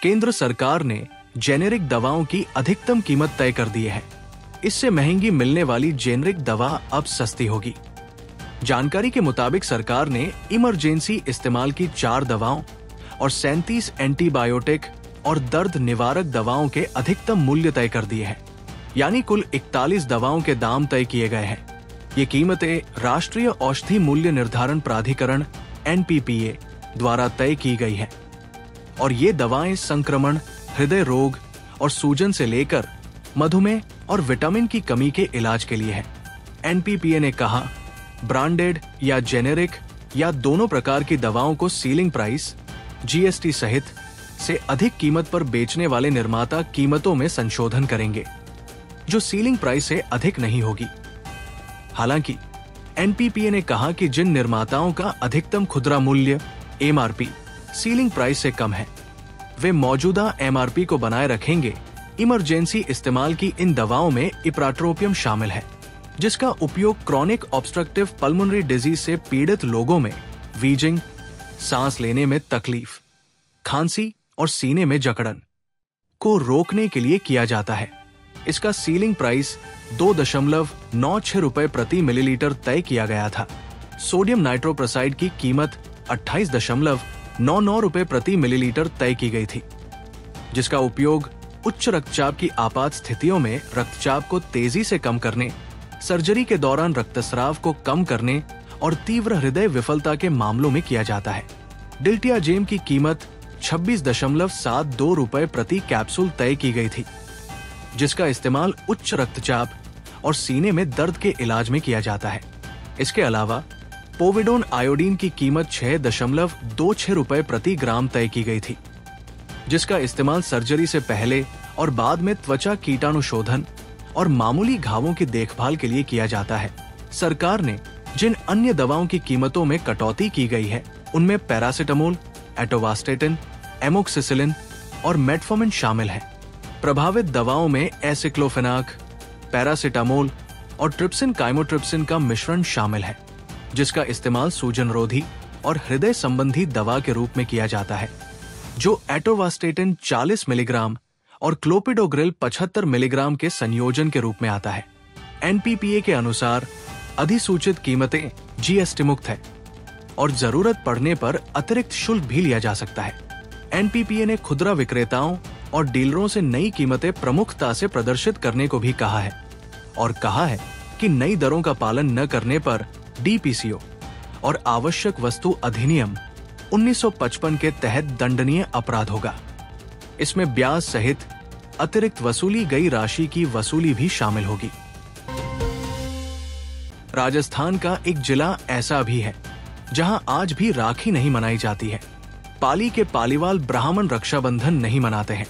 केंद्र सरकार ने जेनेरिक दवाओं की अधिकतम कीमत तय कर दी है। इससे महंगी मिलने वाली जेनेरिक दवा अब सस्ती होगी। जानकारी के मुताबिक सरकार ने इमरजेंसी इस्तेमाल की 4 दवाओं और 37 एंटीबायोटिक और दर्द निवारक दवाओं के अधिकतम मूल्य तय कर दिए हैं। यानी कुल 41 दवाओं के दाम तय किए गए हैं। ये कीमतें राष्ट्रीय औषधि मूल्य निर्धारण प्राधिकरण NPPA द्वारा तय की गई है और ये दवाएं संक्रमण, हृदय रोग और सूजन से लेकर मधुमेह और विटामिन की कमी के इलाज के लिए है। NPPA ने कहा, ब्रांडेड या जेनेरिक या दोनों प्रकार की दवाओं को सीलिंग प्राइस, GST सहित से अधिक कीमत पर बेचने वाले निर्माता कीमतों में संशोधन करेंगे, जो सीलिंग प्राइस से अधिक नहीं होगी। हालांकि NPPA ने कहा कि जिन निर्माताओं का अधिकतम खुदरा मूल्य MRP सीलिंग प्राइस से कम है, वे मौजूदा MRP को बनाए रखेंगे। इमरजेंसी इस्तेमाल की इन दवाओं में इप्राट्रोपियम शामिल है, जिसका उपयोग क्रॉनिक ऑब्स्ट्रक्टिव पल्मोनरी डिजीज से पीड़ित लोगों में वीजिंग, सांस लेने में तकलीफ, खांसी और सीने में जकड़न को रोकने के लिए किया जाता है। इसका सीलिंग प्राइस 2.96 रुपए प्रति मिलीलीटर तय किया गया था। सोडियम नाइट्रोप्रोसाइड की कीमत 28.99 रुपए प्रति मिलीलीटर तय की गई थी, जिसका उपयोग उच्च रक्तचाप की आपात स्थितियों में रक्तचाप को तेजी से कम करने, सर्जरी के दौरान रक्तस्राव को कम करने और तीव्र हृदय विफलता के मामलों में किया जाता है। डिल्टियाजेम की कीमत 26.72 रुपए प्रति कैप्सूल तय की गई थी, जिसका इस्तेमाल उच्च रक्तचाप और सीने में दर्द के इलाज में किया जाता है। इसके अलावा पोविडोन आयोडीन की कीमत 6.26 रुपए प्रति ग्राम तय की गई थी, जिसका इस्तेमाल सर्जरी से पहले और बाद में त्वचा कीटाणु शोधन और मामूली घावों की देखभाल के लिए किया जाता है। सरकार ने जिन अन्य दवाओं की कीमतों में कटौती की गई है, उनमें पैरासिटामोल, एटोवास्टेटिन, एमोक्सिसिलिन और मेटफॉर्मिन शामिल है। प्रभावित दवाओं में एसिक्लोफेनाक, पैरासिटामोल और ट्रिप्सिन काइमोट्रिप्सिन का मिश्रण शामिल है, जिसका इस्तेमाल सूजन रोधी और हृदय संबंधी दवा के रूप में किया जाता है, जो एटोवास्टेटिन 40 मिलीग्राम और क्लोपिडोग्रिल 75 मिलीग्राम के संयोजन के रूप में आता है। NPPA के अनुसार अधिसूचित कीमतें GST मुक्त है और जरूरत पड़ने पर अतिरिक्त शुल्क भी लिया जा सकता है। NPPA ने खुदरा विक्रेताओं और डीलरों से नई कीमतें प्रमुखता से प्रदर्शित करने को भी कहा है और कहा है कि नई दरों का पालन न करने पर DPCO और आवश्यक वस्तु अधिनियम 1955 के तहत दंडनीय अपराध होगा। इसमें ब्याज सहित अतिरिक्त वसूली गई राशि की वसूली भी शामिल होगी। राजस्थान का एक जिला ऐसा भी है जहां आज भी राखी नहीं मनाई जाती है। पाली के पालीवाल ब्राह्मण रक्षाबंधन नहीं मनाते हैं,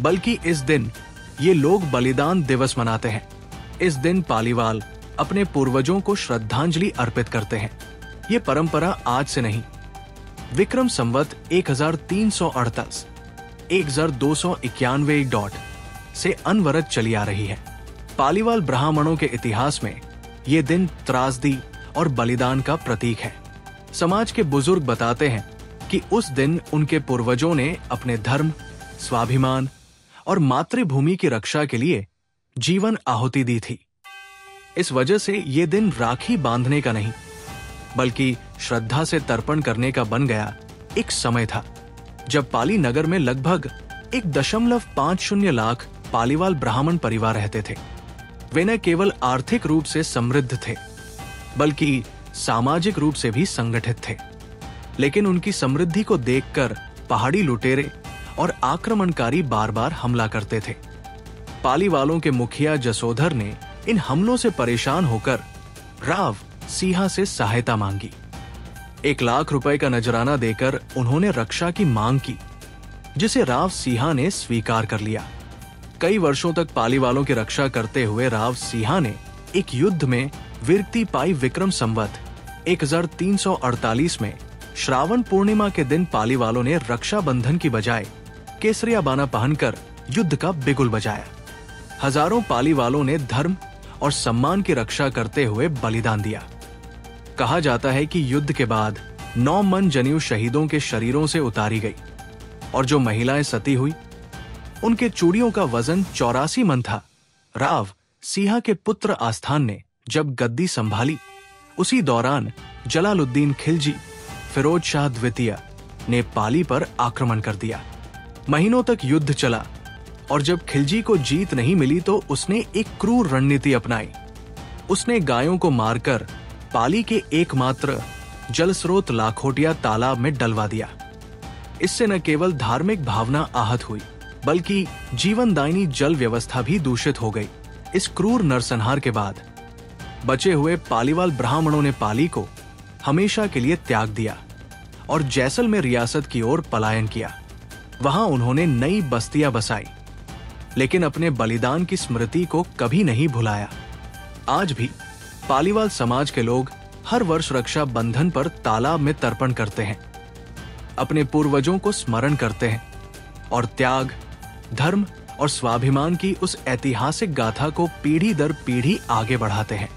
बल्कि इस दिन ये लोग बलिदान दिवस मनाते हैं। इस दिन पालीवाल अपने पूर्वजों को श्रद्धांजलि अर्पित करते हैं। ये परंपरा आज से नहीं, विक्रम संवत 1338 1291 से अनवरत चली आ रही है। पालीवाल ब्राह्मणों के इतिहास में ये दिन त्रासदी और बलिदान का प्रतीक है। समाज के बुजुर्ग बताते हैं कि उस दिन उनके पूर्वजों ने अपने धर्म, स्वाभिमान और मातृभूमि की रक्षा के लिए जीवन आहुति दी थी। इस वजह से ये दिन राखी बांधने का नहीं, बल्कि श्रद्धा से तर्पण करने का बन गया। एक समय था जब पाली नगर में लगभग 1.50 लाख पालीवाल ब्राह्मण परिवार रहते थे। वे न केवल आर्थिक रूप से समृद्ध थे, बल्कि सामाजिक रूप से भी संगठित थे। लेकिन उनकी समृद्धि को देखकर पहाड़ी लुटेरे और आक्रमणकारी बार बार हमला करते थे। पाली वालों के मुखिया जसोधर ने इन हमलों से परेशान होकर राव सिंहा से सहायता मांगी। 1 लाख रुपए का नजराना देकर उन्होंने रक्षा की मांग की, जिसे राव सिंहा ने स्वीकार कर लिया। कई वर्षों तक पाली वालों की रक्षा करते हुए राव सिंहा ने एक युद्ध में वीरती पाई। विक्रम संवत 1348 में श्रावण पूर्णिमा के दिन पाली वालों ने रक्षाबंधन की बजाय केसरिया बाना पहनकर युद्ध का बिगुल बजाया। हजारों पाली वालों ने धर्म और सम्मान की रक्षा करते हुए बलिदान दिया। कहा जाता है कि युद्ध के बाद 9 मन जनेऊ शहीदों के शरीरों से उतारी गई और जो महिलाएं सती हुई उनके चूड़ियों का वजन 84 मन था। राव सिंहा के पुत्र आस्थान ने जब गद्दी संभाली, उसी दौरान जलालुद्दीन खिलजी फिरोज शाह द्वितीय ने पाली पर आक्रमण कर दिया। महीनों तक युद्ध चला और जब खिलजी को जीत नहीं मिली तो उसने एक क्रूर रणनीति अपनाई। उसने गायों को मारकर पाली के एकमात्र जलस्रोत लाखोटिया तालाब में डलवा दिया। इससे न केवल धार्मिक भावना आहत हुई बल्कि जीवनदायिनी जल व्यवस्था भी दूषित हो गई। इस क्रूर नरसंहार के बाद बचे हुए पालीवाल ब्राह्मणों ने पाली को हमेशा के लिए त्याग दिया और जैसलमेर रियासत की ओर पलायन किया। वहां उन्होंने नई बस्तियां बसाई, लेकिन अपने बलिदान की स्मृति को कभी नहीं भुलाया। आज भी पालीवाल समाज के लोग हर वर्ष रक्षा बंधन पर तालाब में तर्पण करते हैं, अपने पूर्वजों को स्मरण करते हैं और त्याग, धर्म और स्वाभिमान की उस ऐतिहासिक गाथा को पीढ़ी दर पीढ़ी आगे बढ़ाते हैं।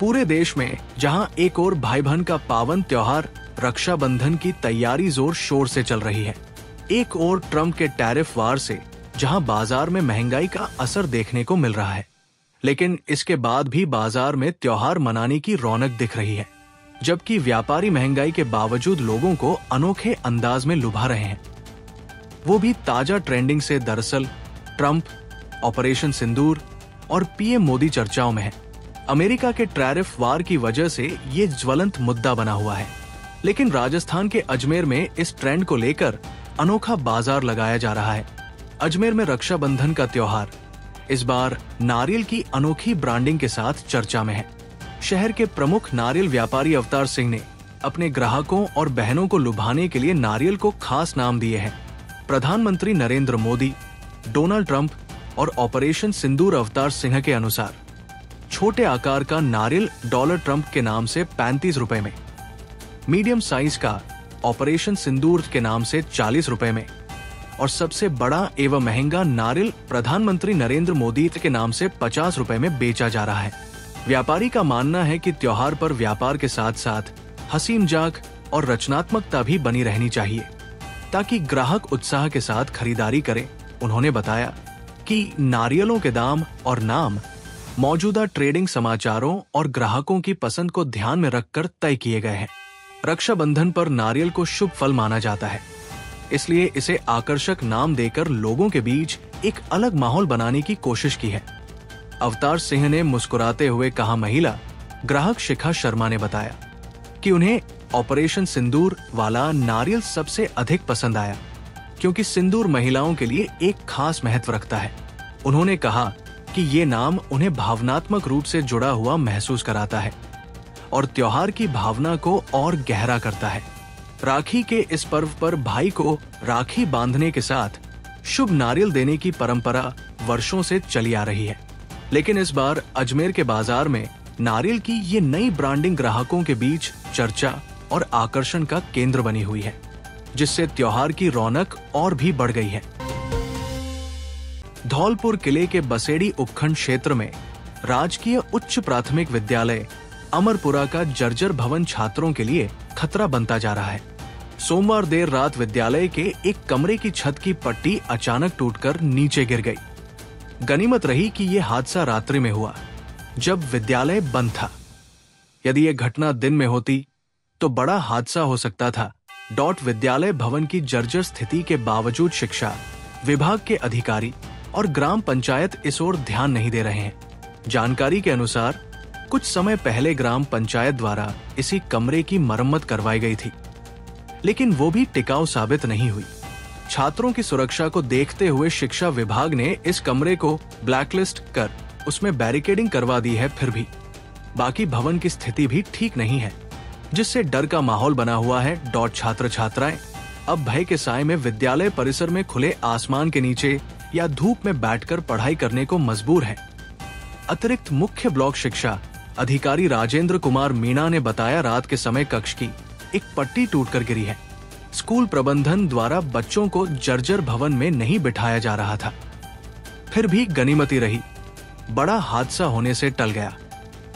पूरे देश में जहां एक और भाई बहन का पावन त्योहार रक्षाबंधन की तैयारी जोर शोर से चल रही है, एक और ट्रंप के टैरिफ वार से जहां बाजार में महंगाई का असर देखने को मिल रहा है, लेकिन इसके बाद भी बाजार में त्योहार मनाने की रौनक दिख रही है, जबकि व्यापारी महंगाई के बावजूद लोगों को अनोखे अंदाज में लुभा रहे हैं। वो भी ताजा ट्रेंडिंग से। दरअसल ट्रंप, ऑपरेशन सिंदूर और पीएम मोदी चर्चाओं में है। अमेरिका के टैरिफ वार की वजह से ये ज्वलंत मुद्दा बना हुआ है, लेकिन राजस्थान के अजमेर में इस ट्रेंड को लेकर अनोखा बाजार लगाया जा रहा है। अजमेर में रक्षाबंधन का त्योहार इस बार नारियल की अनोखी ब्रांडिंग के साथ चर्चा में है। शहर के प्रमुख नारियल व्यापारी अवतार सिंह ने अपने ग्राहकों और बहनों को लुभाने के लिए नारियल को खास नाम दिए हैं। प्रधानमंत्री नरेंद्र मोदी, डोनाल्ड ट्रंप और ऑपरेशन सिंदूर अवतार सिंह के अनुसार छोटे आकार का नारियल डॉलर ट्रंप के नाम से 35 रुपए में, मीडियम साइज का ऑपरेशन सिंदूर के नाम से 40 रुपए में और सबसे बड़ा एवं महंगा नारियल प्रधानमंत्री नरेंद्र मोदी के नाम से 50 रुपए में बेचा जा रहा है। व्यापारी का मानना है कि त्योहार पर व्यापार के साथ साथ हंसी मजाक और रचनात्मकता भी बनी रहनी चाहिए ताकि ग्राहक उत्साह के साथ खरीदारी करें। उन्होंने बताया कि नारियलों के दाम और नाम मौजूदा ट्रेडिंग समाचारों और ग्राहकों की पसंद को ध्यान में रखकर तय किए गए हैं। रक्षाबंधन पर नारियल को शुभ फल माना जाता है, इसलिए इसे आकर्षक नाम देकर लोगों के बीच एक अलग माहौल बनाने की कोशिश की है। अवतार सिंह ने मुस्कुराते हुए कहा। महिला ग्राहक शिखा शर्मा ने बताया कि उन्हें ऑपरेशन सिंदूर वाला नारियल सबसे अधिक पसंद आया क्योंकि सिंदूर महिलाओं के लिए एक खास महत्व रखता है। उन्होंने कहा कि ये नाम उन्हें भावनात्मक रूप से जुड़ा हुआ महसूस कराता है और त्योहार की भावना को और गहरा करता है। राखी के इस पर्व पर भाई को राखी बांधने के साथ शुभ नारियल देने की परंपरा वर्षों से चली आ रही है, लेकिन इस बार अजमेर के बाजार में नारियल की ये नई ब्रांडिंग ग्राहकों के बीच चर्चा और आकर्षण का केंद्र बनी हुई है, जिससे त्योहार की रौनक और भी बढ़ गई है। धौलपुर किले के बसेड़ी उपखंड क्षेत्र में राजकीय उच्च प्राथमिक विद्यालय अमरपुरा का जर्जर भवन छात्रों के लिए खतरा बनता जा रहा है। सोमवार देर रात विद्यालय के एक कमरे की छत की पट्टी अचानक टूटकर नीचे गिर गई। गनीमत रही कि यह हादसा रात्रि में हुआ, जब विद्यालय बंद था। यदि यह घटना दिन में होती तो बड़ा हादसा हो सकता था। विद्यालय भवन की जर्जर स्थिति के बावजूद शिक्षा विभाग के अधिकारी और ग्राम पंचायत इस ओर ध्यान नहीं दे रहे हैं। जानकारी के अनुसार कुछ समय पहले ग्राम पंचायत द्वारा इसी कमरे की मरम्मत करवाई गई थी, लेकिन वो भी टिकाऊ साबित नहीं हुई। छात्रों की सुरक्षा को देखते हुए शिक्षा विभाग ने इस कमरे को ब्लैकलिस्ट कर उसमें बैरिकेडिंग करवा दी है। फिर भी बाकी भवन की स्थिति भी ठीक नहीं है, जिससे डर का माहौल बना हुआ है। छात्र छात्राएं अब भय के साए में विद्यालय परिसर में खुले आसमान के नीचे या धूप में बैठकर पढ़ाई करने को मजबूर हैं। अतिरिक्त मुख्य ब्लॉक शिक्षा अधिकारी राजेंद्र कुमार मीणा ने बताया, रात के समय कक्ष की एक पट्टी टूटकर गिरी है। स्कूल प्रबंधन द्वारा बच्चों को जर्जर भवन में नहीं बिठाया जा रहा था, फिर भी गनीमती रही, बड़ा हादसा होने से टल गया।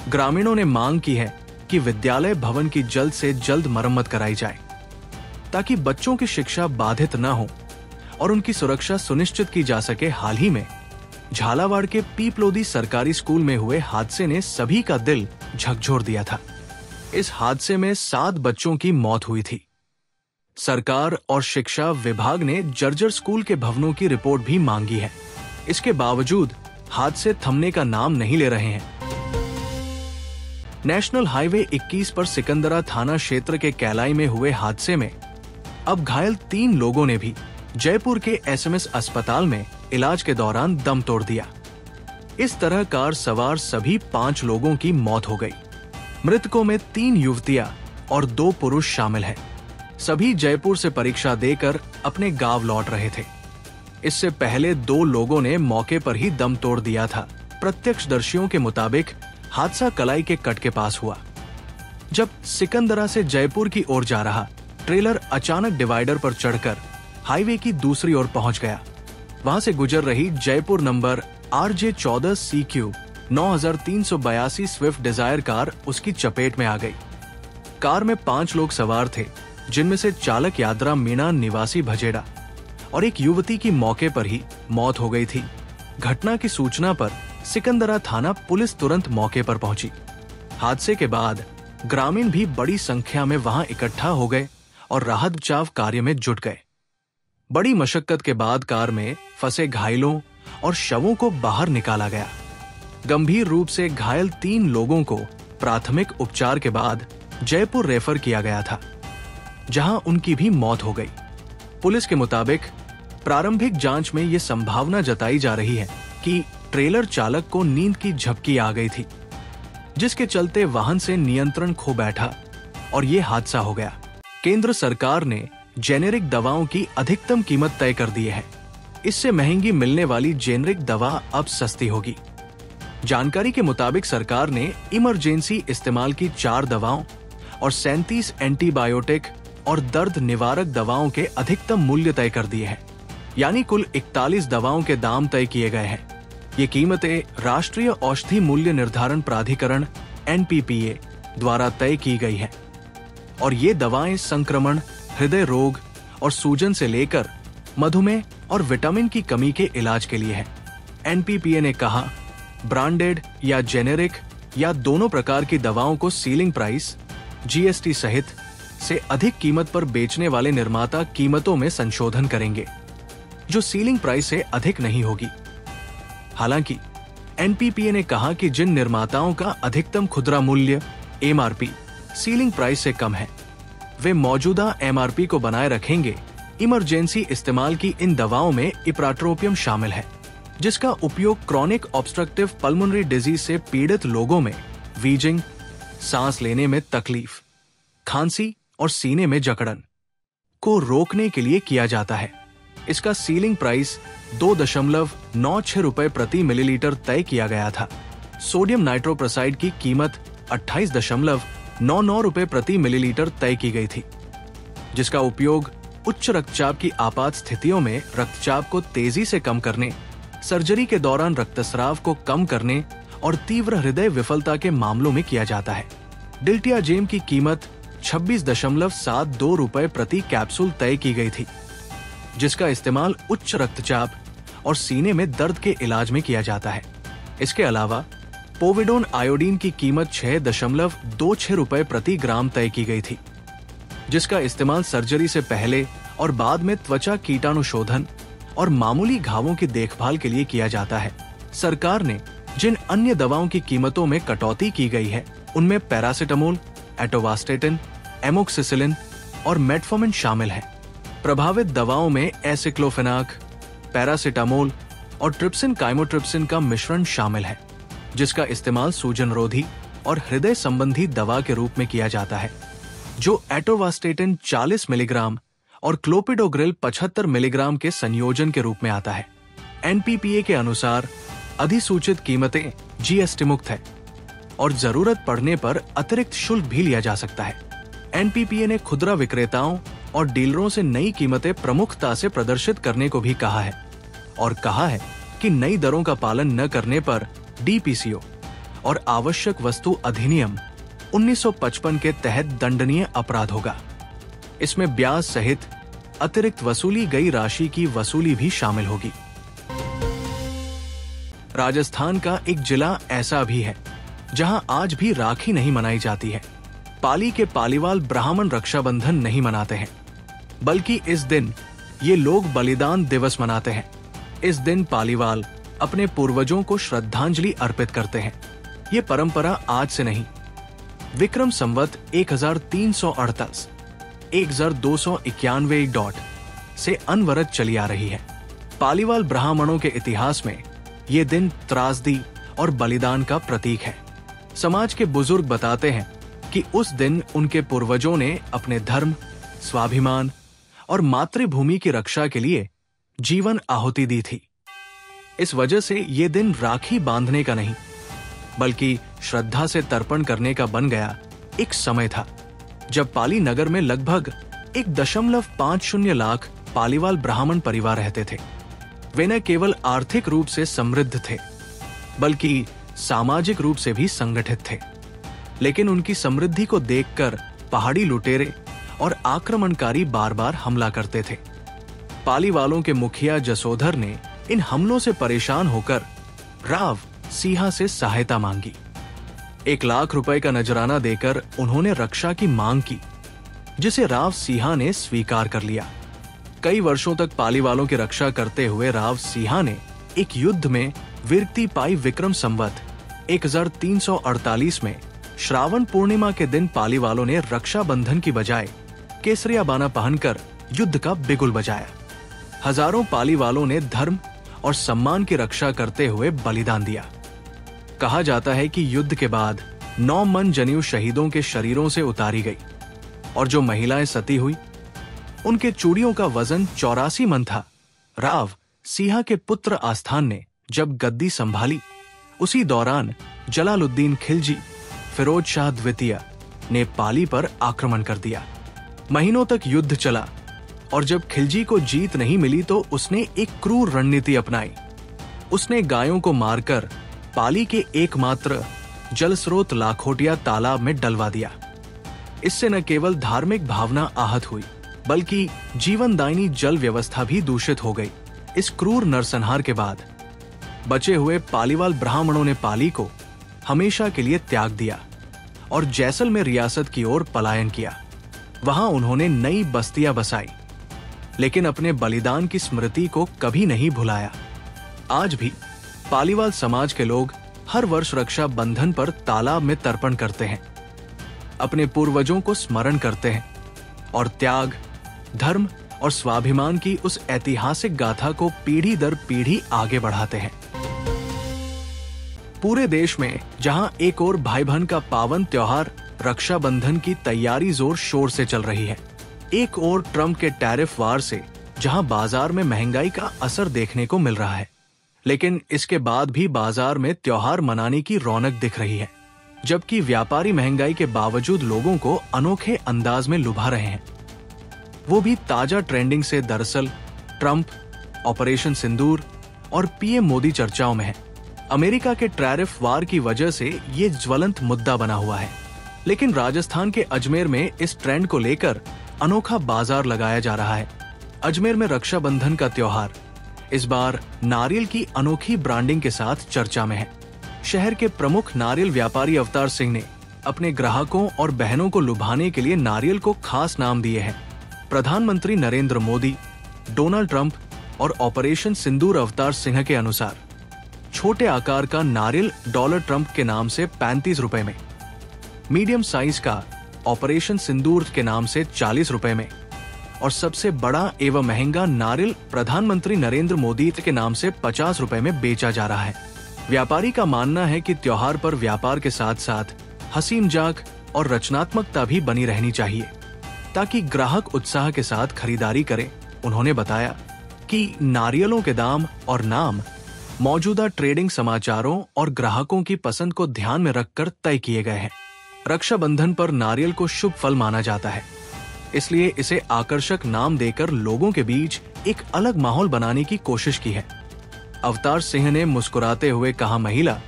ग्रामीणों ने मांग की है कि विद्यालय भवन की जल्द से जल्द मरम्मत कराई जाए। ताकि बच्चों की शिक्षा बाधित न हो और उनकी सुरक्षा सुनिश्चित की जा सके। हाल ही में झालावाड़ के पीपलोदी सरकारी स्कूल में हुए हादसे ने सभी का दिल झकझोर दिया था। इस हादसे में 7 बच्चों की मौत हुई थी। सरकार और शिक्षा विभाग ने जर्जर स्कूल के भवनों की रिपोर्ट भी मांगी है। इसके बावजूद हादसे थमने का नाम नहीं ले रहे हैं। नेशनल हाईवे 21 पर सिकंदरा थाना क्षेत्र के कैलाई में हुए हादसे में अब घायल 3 लोगों ने भी जयपुर के एसएमएस अस्पताल में इलाज के दौरान दम तोड़ दिया। इस तरह कार सवार सभी 5 लोगों की मौत हो गई। मृतकों में 3 युवतियां और 2 पुरुष शामिल हैं। सभी जयपुर से परीक्षा देकर अपने गांव लौट रहे थे। इससे पहले 2 लोगों ने मौके पर ही दम तोड़ दिया था। प्रत्यक्षदर्शियों के मुताबिक हादसा कलाई के कट के पास हुआ। जब सिकंदरा से जयपुर की ओर जा रहा ट्रेलर अचानक डिवाइडर पर चढ़कर हाईवे की दूसरी ओर पहुंच गया। वहां से गुजर रही Jaipur number RJ14 CQ 9382 Swift Dzire car उसकी चपेट में आ गई। कार में 5 लोग सवार थे, जिनमें से चालक यात्रा मीणा निवासी भजेड़ा और एक युवती की मौके पर ही मौत हो गई थी। घटना की सूचना पर सिकंदरा थाना पुलिस तुरंत मौके पर पहुंची। हादसे के बाद ग्रामीण भी बड़ी संख्या में वहां इकट्ठा हो गए और राहत बचाव कार्य में जुट गए। बड़ी मशक्कत के बाद कार में फंसे घायलों और शवों को बाहर निकाला गया। गंभीर रूप से घायल 3 लोगों को प्राथमिक उपचार के बाद जयपुर रेफर किया गया था, जहां उनकी भी मौत हो गई। पुलिस के मुताबिक प्रारंभिक जांच में ये संभावना जताई जा रही है कि ट्रेलर चालक को नींद की झपकी आ गई थी, जिसके चलते वाहन से नियंत्रण खो बैठा और ये हादसा हो गया। केंद्र सरकार ने जेनेरिक दवाओं की अधिकतम कीमत तय कर दी है। इससे महंगी मिलने वाली जेनेरिक दवा अब सस्ती होगी। जानकारी के मुताबिक सरकार ने इमरजेंसी इस्तेमाल की 4 दवाओं और 37 एंटीबायोटिक और दर्द निवारक दवाओं के अधिकतम मूल्य तय कर दिए हैं, यानी कुल 41 दवाओं के दाम तय किए गए हैं। ये कीमतें राष्ट्रीय औषधि मूल्य निर्धारण प्राधिकरण NPPA द्वारा तय की गई है और ये दवाएं संक्रमण, हृदय रोग और सूजन से लेकर मधुमेह और विटामिन की कमी के इलाज के लिए है। NPPA ने कहा, ब्रांडेड या जेनेरिक या दोनों प्रकार की दवाओं को सीलिंग प्राइस GST सहित से अधिक कीमत पर बेचने वाले निर्माता कीमतों में संशोधन करेंगे, जो सीलिंग प्राइस से अधिक नहीं होगी। हालांकि NPPA ने कहा कि जिन निर्माताओं का अधिकतम खुदरा मूल्य MRP सीलिंग प्राइस से कम है, वे मौजूदा MRP को बनाए रखेंगे। इमरजेंसी इस्तेमाल की इन दवाओं में इप्राट्रोपियम शामिल है, जिसका उपयोग क्रॉनिक ऑब्स्ट्रक्टिव पल्मोनरी डिजीज से पीड़ित लोगों में वीजिंग, सांस लेने में तकलीफ, खांसी और सीने में जकड़न को रोकने के लिए किया जाता है। इसका सीलिंग प्राइस 2.96 रुपए प्रति मिलीलीटर तय किया गया था। सोडियम नाइट्रोप्रोसाइड की कीमत 28.99 रुपए प्रति मिलीलीटर तय की गई थी, जिसका उपयोग उच्च रक्तचाप की आपात स्थितियों में रक्तचाप को तेजी से कम करने, सर्जरी के दौरान रक्तस्राव को कम करने और तीव्र हृदय विफलता के मामलों में किया जाता है। डिल्टियाजेम की कीमत 26.72 रुपए प्रति कैप्सूल तय की गई थी, जिसका इस्तेमाल उच्च रक्तचाप और सीने में दर्द के इलाज में किया जाता है। इसके अलावा पोविडोन आयोडीन की कीमत 6.26 रुपए प्रति ग्राम तय की गई थी, जिसका इस्तेमाल सर्जरी से पहले और बाद में त्वचा कीटाणुशोधन और मामूली घावों की देखभाल के लिए किया जाता है। सरकार ने जिन अन्य दवाओं की कीमतों में कटौती की गई है, उनमें पैरासिटामोल, एटोवास्टेटिन, एमोक्सिसिलिन और मेटफॉर्मिन शामिल हैं। प्रभावित दवाओं में एसिक्लोफेनाक, पैरासिटामोल और ट्रिप्सिन काइमोट्रिप्सिन का मिश्रण शामिल है, जिसका इस्तेमाल सूजनरोधी और हृदय संबंधी दवा के रूप में किया जाता है, जो एटोवास्टेटिन 40 मिलीग्राम और क्लोपिडोग्रिल 75 मिलीग्राम के संयोजन के रूप में आता है। NPPA के अनुसार अधिसूचित कीमतें GST मुक्त है और जरूरत पड़ने पर अतिरिक्त शुल्क भी लिया जा सकता है। NPPA ने खुदरा विक्रेताओं और डीलरों से नई कीमतें प्रमुखता से प्रदर्शित करने को भी कहा है और कहा है कि नई दरों का पालन न करने पर DPCO और आवश्यक वस्तु अधिनियम 1955 के तहत दंडनीय अपराध होगा। इसमें ब्याज सहित अतिरिक्त वसूली गई राशि की वसूली भी शामिल होगी। राजस्थान का एक जिला ऐसा भी है जहां आज भी राखी नहीं मनाई जाती है। पाली के पालीवाल ब्राह्मण रक्षाबंधन नहीं मनाते हैं, बल्कि इस दिन ये लोग बलिदान दिवस मनाते हैं। इस दिन पालीवाल अपने पूर्वजों को श्रद्धांजलि अर्पित करते हैं। ये परंपरा आज से नहीं, विक्रम संवत 1348 1291 से अनवरत चली आ रही है। पालीवाल ब्राह्मणों के इतिहास में ये दिन त्रासदी और बलिदान का प्रतीक है। समाज के बुजुर्ग बताते हैं कि उस दिन उनके पूर्वजों ने अपने धर्म, स्वाभिमान और मातृभूमि की रक्षा के लिए जीवन आहुति दी थी। इस वजह से ये दिन राखी बांधने का नहीं, बल्कि श्रद्धा से तर्पण करने का बन गया एक समय था, जब पाली नगर में लगभग 1.50 लाख पालीवाल ब्राह्मण परिवार रहते थे। वे न केवल आर्थिक रूप से समृद्ध थे, बल्कि सामाजिक रूप से भी संगठित थे। लेकिन उनकी समृद्धि को देखकर पहाड़ी लुटेरे और आक्रमणकारी बार बार हमला करते थे। पाली वालों के मुखिया जसोधर ने इन हमलों से परेशान होकर राव सिंहा से सहायता मांगी। 1 लाख रुपए का नजराना देकर उन्होंने रक्षा की मांग की, जिसे राव सिंहा ने स्वीकार कर लिया। कई वर्षों तक पाली वालों की रक्षा करते हुए राव सिंहा ने एक युद्ध में वीरती पाई। विक्रम संवत 1348 में श्रावण पूर्णिमा के दिन पाली वालों ने रक्षाबंधन की बजाय केसरिया बाना पहनकर युद्ध का बिगुल बजाया। हजारों पाली वालों ने धर्म और सम्मान की रक्षा करते हुए बलिदान दिया। कहा जाता है कि युद्ध के बाद 9 मन जनेऊ शहीदों के शरीरों से उतारी गई, और जो महिलाएं सती हुई उनके चूड़ियों का वजन 84 मन था। राव सिंहा के पुत्र आस्थान ने जब गद्दी संभाली, उसी दौरान जलालुद्दीन खिलजी फिरोज शाह द्वितीय ने पाली पर आक्रमण कर दिया। महीनों तक युद्ध चला, और जब खिलजी को जीत नहीं मिली तो उसने एक क्रूर रणनीति अपनाई। उसने गायों को मारकर पाली के एकमात्र जलस्रोत लाखोटिया तालाब में डलवा दिया। इससे न केवल धार्मिक भावना आहत हुई, बल्कि जीवनदायिनी जल व्यवस्था भी दूषित हो गई। इस क्रूर नरसंहार के बाद बचे हुए पालीवाल ब्राह्मणों ने पाली को हमेशा के लिए त्याग दिया और जैसलमेर रियासत की ओर पलायन किया। वहां उन्होंने नई बस्तियां बसाई, लेकिन अपने बलिदान की स्मृति को कभी नहीं भुलाया। आज भी पालीवाल समाज के लोग हर वर्ष रक्षा बंधन पर तालाब में तर्पण करते हैं, अपने पूर्वजों को स्मरण करते हैं और त्याग, धर्म और स्वाभिमान की उस ऐतिहासिक गाथा को पीढ़ी दर पीढ़ी आगे बढ़ाते हैं। पूरे देश में जहां एक ओर भाई बहन का पावन त्योहार रक्षाबंधन की तैयारी जोर शोर से चल रही है, एक ओर ट्रंप के टैरिफ वार से जहां बाजार में महंगाई का असर देखने को मिल रहा है, लेकिन इसके बाद भी बाजार में त्योहार मनाने की रौनक दिख रही है, जबकि व्यापारी महंगाई के बावजूद लोगों को अनोखे अंदाज में लुभा रहे हैं। वो भी ताजा ट्रेंडिंग से। दरअसल ट्रंप, ऑपरेशन सिंदूर और पीएम मोदी चर्चाओं में है। अमेरिका के टैरिफ वार की वजह से ये ज्वलंत मुद्दा बना हुआ है, लेकिन राजस्थान के अजमेर में इस ट्रेंड को लेकर अनोखा बाजार लगाया जा रहा है। अजमेर में रक्षाबंधन का त्योहार इस बार नारियल की अनोखी ब्रांडिंग के साथ चर्चा में है। शहर के प्रमुख नारियल व्यापारी अवतार सिंह ने अपने ग्राहकों और बहनों को लुभाने के लिए नारियल को खास नाम दिए हैं। प्रधानमंत्री नरेंद्र मोदी, डोनाल्ड ट्रंप और ऑपरेशन सिंदूर अवतार सिंह के अनुसार छोटे आकार का नारियल डॉलर ट्रंप के नाम से 35 रुपए में, मीडियम साइज का ऑपरेशन सिंदूर के नाम से 40 रुपए में और सबसे बड़ा एवं महंगा नारियल प्रधानमंत्री नरेंद्र मोदी के नाम से 50 रुपए में बेचा जा रहा है। व्यापारी का मानना है कि त्योहार पर व्यापार के साथ साथ हंसी मजाक और रचनात्मकता भी बनी रहनी चाहिए, ताकि ग्राहक उत्साह के साथ खरीदारी करें। उन्होंने बताया कि नारियलों के दाम और नाम मौजूदा ट्रेडिंग समाचारों और ग्राहकों की पसंद को ध्यान में रखकर तय किए गए हैं। रक्षाबंधन पर नारियल को शुभ फल माना जाता है, इसलिए इसे आकर्षक नाम देकर लोगों के बीच एक अलग माहौल बनाने की कोशिश की है। अवतार सिंह ने मुस्कुराते हुए कहा। महिला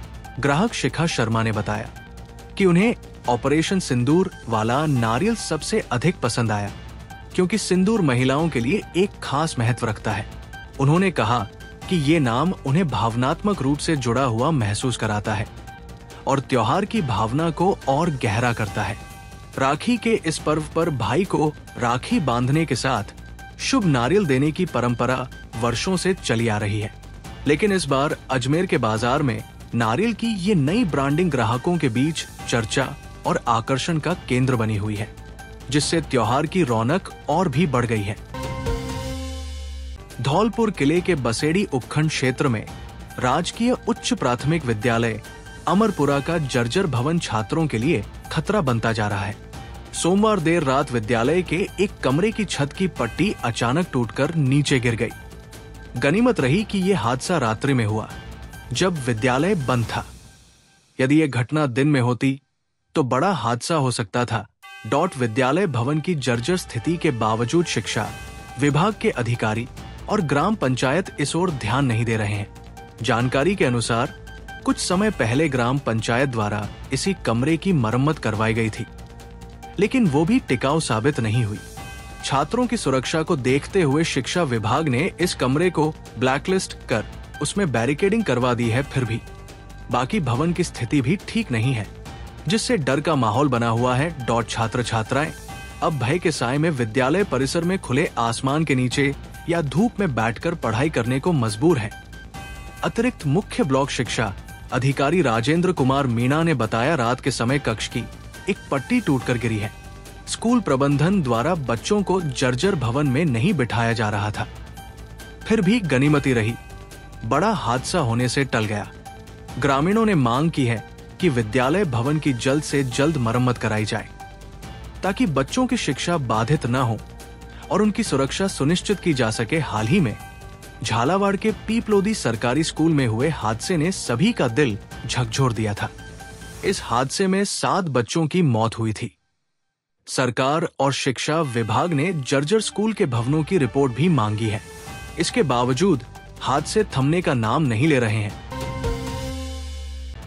ग्राहक शिखा शर्मा ने बताया कि उन्हें ऑपरेशन सिंदूर वाला नारियल सबसे अधिक पसंद आया। क्योंकि सिंदूर महिलाओं के लिए एक खास महत्व रखता है। उन्होंने कहा कि ये नाम उन्हें भावनात्मक रूप से जुड़ा हुआ महसूस कराता है और त्योहार की भावना को और गहरा करता है। राखी के इस पर्व पर भाई को राखी बांधने के साथ शुभ नारियल देने की परंपरा वर्षों से चली आ रही है, लेकिन इस बार अजमेर के बाजार में नारियल की ये नई ब्रांडिंग ग्राहकों के बीच चर्चा और आकर्षण का केंद्र बनी हुई है, जिससे त्योहार की रौनक और भी बढ़ गई है। धौलपुर किले के बसेड़ी उपखंड क्षेत्र में राजकीय उच्च प्राथमिक विद्यालय अमरपुरा का जर्जर भवन छात्रों के लिए खतरा बनता जा रहा है। सोमवार देर रात विद्यालय के एक कमरे की छत की पट्टी अचानक टूटकर नीचे गिर गई। गनीमत रही कि यह हादसा रात्रि में हुआ, जब विद्यालय बंद था। यदि यह घटना दिन में होती तो बड़ा हादसा हो सकता था। विद्यालय भवन की जर्जर स्थिति के बावजूद शिक्षा विभाग के अधिकारी और ग्राम पंचायत इस ओर ध्यान नहीं दे रहे हैं। जानकारी के अनुसार कुछ समय पहले ग्राम पंचायत द्वारा इसी कमरे की मरम्मत करवाई गई थी, लेकिन वो भी टिकाऊ साबित नहीं हुई। छात्रों की सुरक्षा को देखते हुए शिक्षा विभाग ने इस कमरे को ब्लैकलिस्ट कर उसमें बैरिकेडिंग करवा दी है। फिर भी बाकी भवन की स्थिति भी ठीक नहीं है, जिससे डर का माहौल बना हुआ है। छात्र छात्राएं अब भय के साए में विद्यालय परिसर में खुले आसमान के नीचे या धूप में बैठकर पढ़ाई करने को मजबूर हैं। अतिरिक्त मुख्य ब्लॉक शिक्षा अधिकारी राजेंद्र कुमार मीणा ने बताया, रात के समय कक्ष की एक पट्टी टूटकर गिरी है। स्कूल प्रबंधन द्वारा बच्चों को जर्जर भवन में नहीं बिठाया जा रहा था, फिर भी गनीमती रही, बड़ा हादसा होने से टल गया। ग्रामीणों ने मांग की है कि विद्यालय भवन की जल्द से जल्द मरम्मत कराई जाए, ताकि बच्चों की शिक्षा बाधित न हो और उनकी सुरक्षा सुनिश्चित की जा सके। हाल ही में झालावाड़ के पीपलोदी सरकारी स्कूल में हुए हादसे ने सभी का दिल झकझोर दिया था। इस हादसे में 7 बच्चों की मौत हुई थी। सरकार और शिक्षा विभाग ने जर्जर स्कूल के भवनों की रिपोर्ट भी मांगी है। इसके बावजूद हादसे थमने का नाम नहीं ले रहे हैं।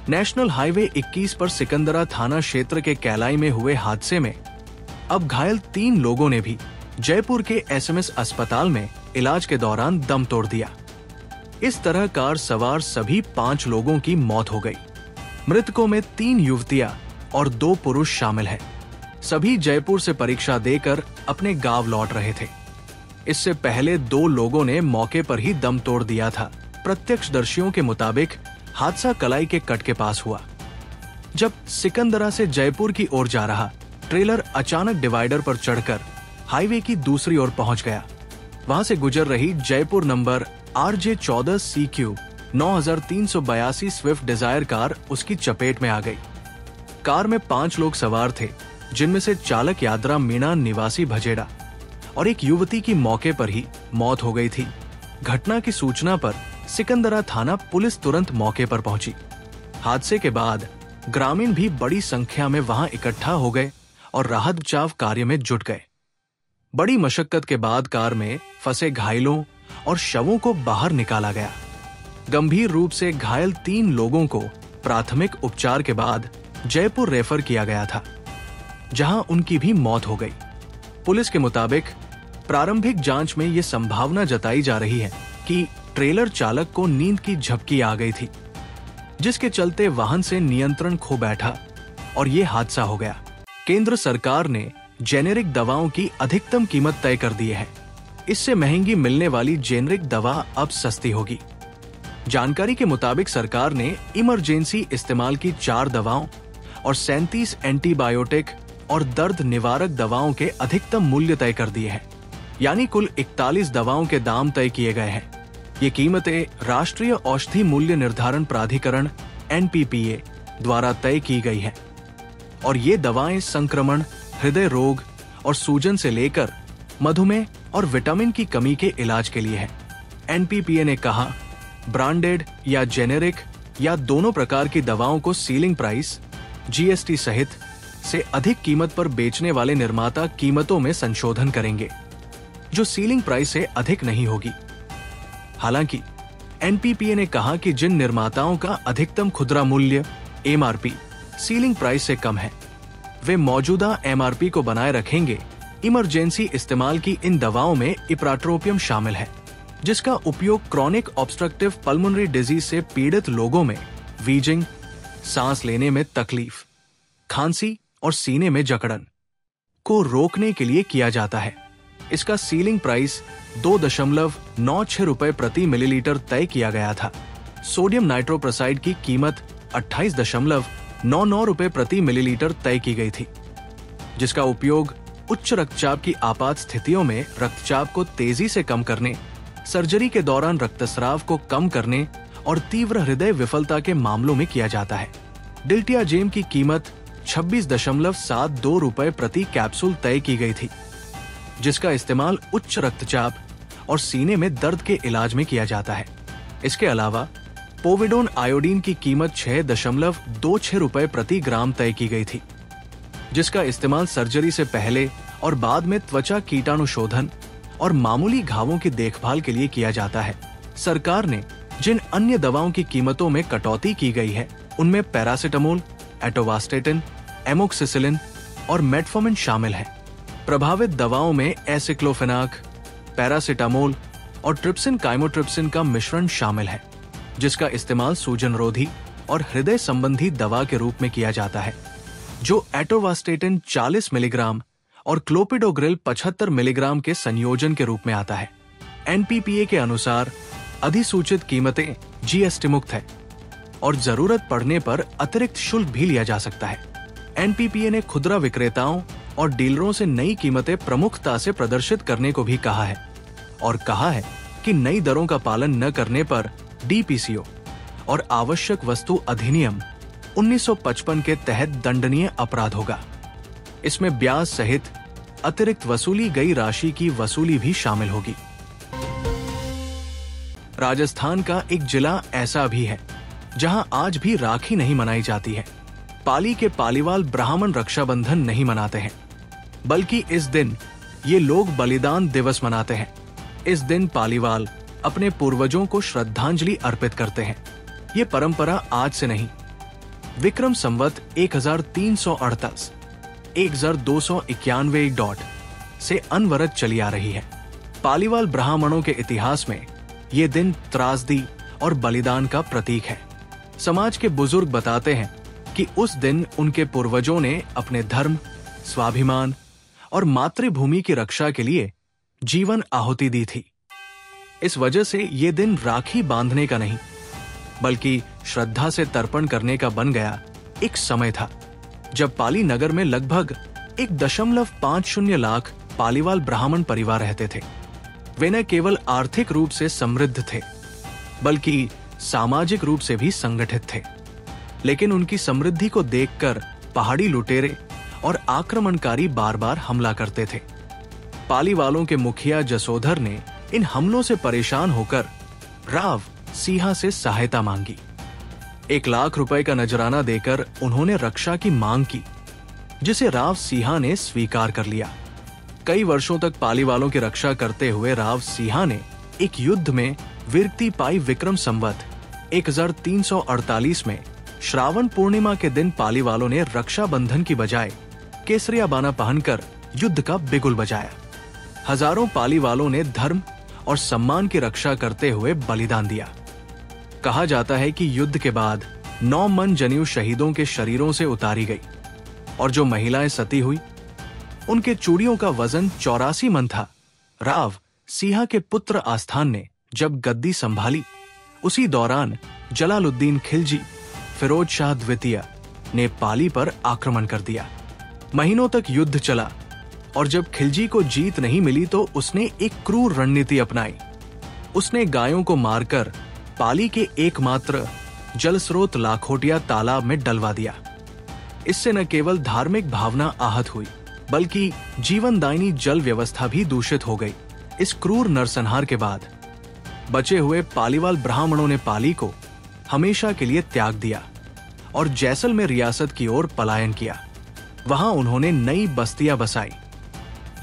नेशनल हाईवे 21 पर सिकंदरा थाना क्षेत्र के कैलाई में हुए हादसे में अब घायल 3 लोगों ने भी जयपुर के एसएमएस अस्पताल में इलाज के दौरान दम तोड़ दिया। इस तरह कार सवार सभी 5 लोगों की मौत हो गई। मृतकों में 3 युवतियां और 2 पुरुष शामिल हैं। सभी जयपुर से परीक्षा देकर अपने गांव लौट रहे थे। इससे पहले 2 लोगों ने मौके पर ही दम तोड़ दिया था। प्रत्यक्षदर्शियों के मुताबिक हादसा कलाई के कट के पास हुआ। जब सिकंदरा से जयपुर की ओर जा रहा ट्रेलर अचानक डिवाइडर पर चढ़कर हाईवे की दूसरी ओर पहुंच गया। वहां से गुजर रही Jaipur number RJ14 CQ 9382 Swift Dzire car उसकी चपेट में आ गई। कार में 5 लोग सवार थे, जिनमें से चालक यादराम मीणा निवासी भजेड़ा और एक युवती की मौके पर ही मौत हो गई थी। घटना की सूचना पर सिकंदरा थाना पुलिस तुरंत मौके पर पहुंची। हादसे के बाद ग्रामीण भी बड़ी संख्या में वहां इकट्ठा हो गए और राहत बचाव कार्य में जुट गए। बड़ी मशक्कत के बाद कार में फंसे घायलों और शवों को बाहर निकाला गया। गंभीर रूप से घायल 3 लोगों को प्राथमिक उपचार के बाद जयपुर रेफर किया गया था, जहां उनकी भी मौत हो गई। पुलिस के मुताबिक प्रारंभिक जांच में यह संभावना जताई जा रही है कि ट्रेलर चालक को नींद की झपकी आ गई थी, जिसके चलते वाहन से नियंत्रण खो बैठा और ये हादसा हो गया। केंद्र सरकार ने जेनेरिक दवाओं की अधिकतम कीमत तय कर दी है। इससे महंगी मिलने वाली जेनेरिक दवा अब सस्ती होगी। जानकारी के मुताबिक सरकार ने इमरजेंसी इस्तेमाल की 4 दवाओं और 37 एंटीबायोटिक और दर्द निवारक दवाओं के अधिकतम मूल्य तय कर दिए हैं, यानी कुल 41 दवाओं के दाम तय किए गए हैं। ये कीमतें राष्ट्रीय औषधि मूल्य निर्धारण प्राधिकरण NPPA द्वारा तय की गई है और ये दवाएं संक्रमण, हृदय रोग और सूजन से लेकर मधुमेह और विटामिन की कमी के इलाज के लिए है। NPPA ने कहा, ब्रांडेड या जेनेरिक या दोनों प्रकार की दवाओं को सीलिंग प्राइस GST सहित से अधिक कीमत पर बेचने वाले निर्माता कीमतों में संशोधन करेंगे, जो सीलिंग प्राइस से अधिक नहीं होगी। हालांकि NPPA ने कहा कि जिन निर्माताओं का अधिकतम खुदरा मूल्य MRP सीलिंग प्राइस से कम है, वे मौजूदा MRP को बनाए रखेंगे इमरजेंसी इस्तेमाल की इन दवाओं में इप्राट्रोपियम शामिल है, जिसका उपयोग क्रॉनिक ऑब्स्ट्रक्टिव पल्मोनरी डिजीज से पीड़ित लोगों में वीजिंग, सांस लेने में तकलीफ, खांसी और सीने में जकड़न को रोकने के लिए किया जाता है। इसका सीलिंग प्राइस 2.96 रुपए प्रति मिलीलीटर तय किया गया था। सोडियम नाइट्रोप्रोसाइड की कीमत 28.99 रुपए प्रति मिलीलीटर तय की गई थी, जिसका उपयोग उच्च रक्तचाप की आपात स्थितियों में रक्तचाप को तेजी से कम करने, सर्जरी के दौरान रक्तस्राव को कम करने और तीव्र हृदय विफलता के मामलों में किया जाता है। डिल्टियाजेम की कीमत 26.72 रुपए प्रति कैप्सूल तय की गई थी, जिसका इस्तेमाल उच्च रक्तचाप और सीने में दर्द के इलाज में किया जाता है। इसके अलावा पोविडोन आयोडीन की कीमत 6.26 रुपए प्रति ग्राम तय की गई थी, जिसका इस्तेमाल सर्जरी से पहले और बाद में त्वचा कीटाणुशोधन और मामूली घावों की देखभाल के लिए किया जाता है। सरकार ने जिन अन्य दवाओं की कीमतों में कटौती की गई है, उनमें पैरासिटामोल, एटोवास्टेटिन, एमोक्सिसिलिन और मेटफॉर्मिन शामिल हैं। प्रभावित दवाओं में एसिक्लोफेनाक, पैरासिटामोल और ट्रिप्सिन काइमोट्रिप्सिन का मिश्रण शामिल है, जिसका इस्तेमाल सूजनरोधी और हृदय संबंधी दवा के रूप में किया जाता है, जो एटोवास्टेटिन 40 मिलीग्राम और क्लोपिडोग्रिल 75 मिलीग्राम के संयोजन के रूप में आता है। एनपीपीए के अनुसार अधिसूचित कीमतें जीएसटी मुक्त है और जरूरत पड़ने पर अतिरिक्त शुल्क भी लिया जा सकता है। एनपीपीए ने खुदरा विक्रेताओं और डीलरों से नई कीमतें प्रमुखता से प्रदर्शित करने को भी कहा है और कहा है कि नई दरों का पालन न करने पर डीपीसीओ और आवश्यक वस्तु अधिनियम 1955 के तहत दंडनीय अपराध होगा। इसमें ब्याज सहित अतिरिक्त वसूली गई राशि की वसूली भी शामिल होगी। राजस्थान का एक जिला ऐसा भी है जहां आज भी राखी नहीं मनाई जाती है। पाली के पालीवाल ब्राह्मण रक्षाबंधन नहीं मनाते हैं, बल्कि इस दिन ये लोग बलिदान दिवस मनाते हैं। इस दिन पालीवाल अपने पूर्वजों को श्रद्धांजलि अर्पित करते हैं। ये परंपरा आज से नहीं, विक्रम संवत 1338 1291 से अनवरत चली आ रही है। पालीवाल ब्राह्मणों के इतिहास में ये दिन त्रासदी और बलिदान का प्रतीक है। समाज के बुजुर्ग बताते हैं कि उस दिन उनके पूर्वजों ने अपने धर्म, स्वाभिमान और मातृभूमि की रक्षा के लिए जीवन आहुति दी थी। इस वजह से ये दिन राखी बांधने का नहीं, बल्कि श्रद्धा से तर्पण करने का बन गया एक समय था, जब पाली नगर में लगभग 1.50 लाख पालीवाल ब्राह्मण परिवार रहते थे। वे न केवल आर्थिक रूप से समृद्ध थे, बल्कि सामाजिक रूप से भी संगठित थे। लेकिन उनकी समृद्धि को देखकर पहाड़ी लुटेरे और आक्रमणकारी बार बार हमला करते थे। पाली वालों के मुखिया जसोधर ने इन हमलों से परेशान होकर राव सिंहा से सहायता मांगी। 1 लाख रुपए का नजराना देकर उन्होंने रक्षा की मांग की, जिसे राव सिंहा ने स्वीकार कर लिया। कई वर्षों तक पाली वालों की रक्षा करते हुए राव सिंहा ने एक युद्ध में वीरती पाई। विक्रम संवत 1348 में श्रावण पूर्णिमा के दिन पाली वालों ने रक्षाबंधन की बजाय केसरिया बाना पहनकर युद्ध का बिगुल बजाया। हजारों पाली वालों ने धर्म और सम्मान की रक्षा करते हुए बलिदान दिया। कहा जाता है कि युद्ध के बाद 9 मन जनेऊ शहीदों के शरीरों से उतारी गई और जो महिलाएं सती हुई, उनके चूड़ियों का वजन 84 मन था। राव सिंहा के पुत्र आस्थान ने जब गद्दी संभाली, उसी दौरान जलालुद्दीन खिलजी फिरोज शाह द्वितीय ने पाली पर आक्रमण कर दिया। महीनों तक युद्ध चला और जब खिलजी को जीत नहीं मिली तो उसने एक क्रूर रणनीति अपनाई। उसने गायों को मारकर पाली के एकमात्र जलस्रोत लाखोटिया तालाब में डलवा दिया। इससे न केवल धार्मिक भावना आहत हुई, बल्कि जीवनदायिनी जल व्यवस्था भी दूषित हो गई। इस क्रूर नरसंहार के बाद बचे हुए पालीवाल ब्राह्मणों ने पाली को हमेशा के लिए त्याग दिया और जैसलमेर रियासत की ओर पलायन किया। वहां उन्होंने नई बस्तियां बसाई,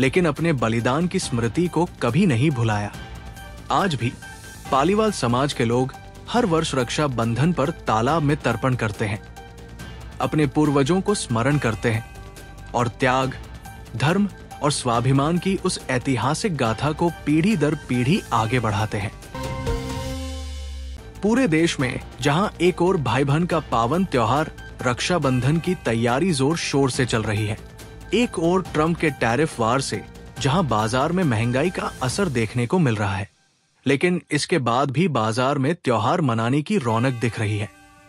लेकिन अपने बलिदान की स्मृति को कभी नहीं भुलाया। आज भी पालीवाल समाज के लोग हर वर्ष रक्षा बंधन पर तालाब में तर्पण करते हैं, अपने पूर्वजों को स्मरण करते हैं और त्याग, धर्म और स्वाभिमान की उस ऐतिहासिक गाथा को पीढ़ी दर पीढ़ी आगे बढ़ाते हैं। पूरे देश में जहां एक और भाई बहन का पावन त्योहार रक्षाबंधन की तैयारी जोर शोर से चल रही है, एक और ट्रंप के टैरिफ वार से जहां बाजार में महंगाई का असर देखने को मिल रहा है, लेकिन इसके बाद भी बाजार में त्योहार मनाने की रौनक दिख रही है,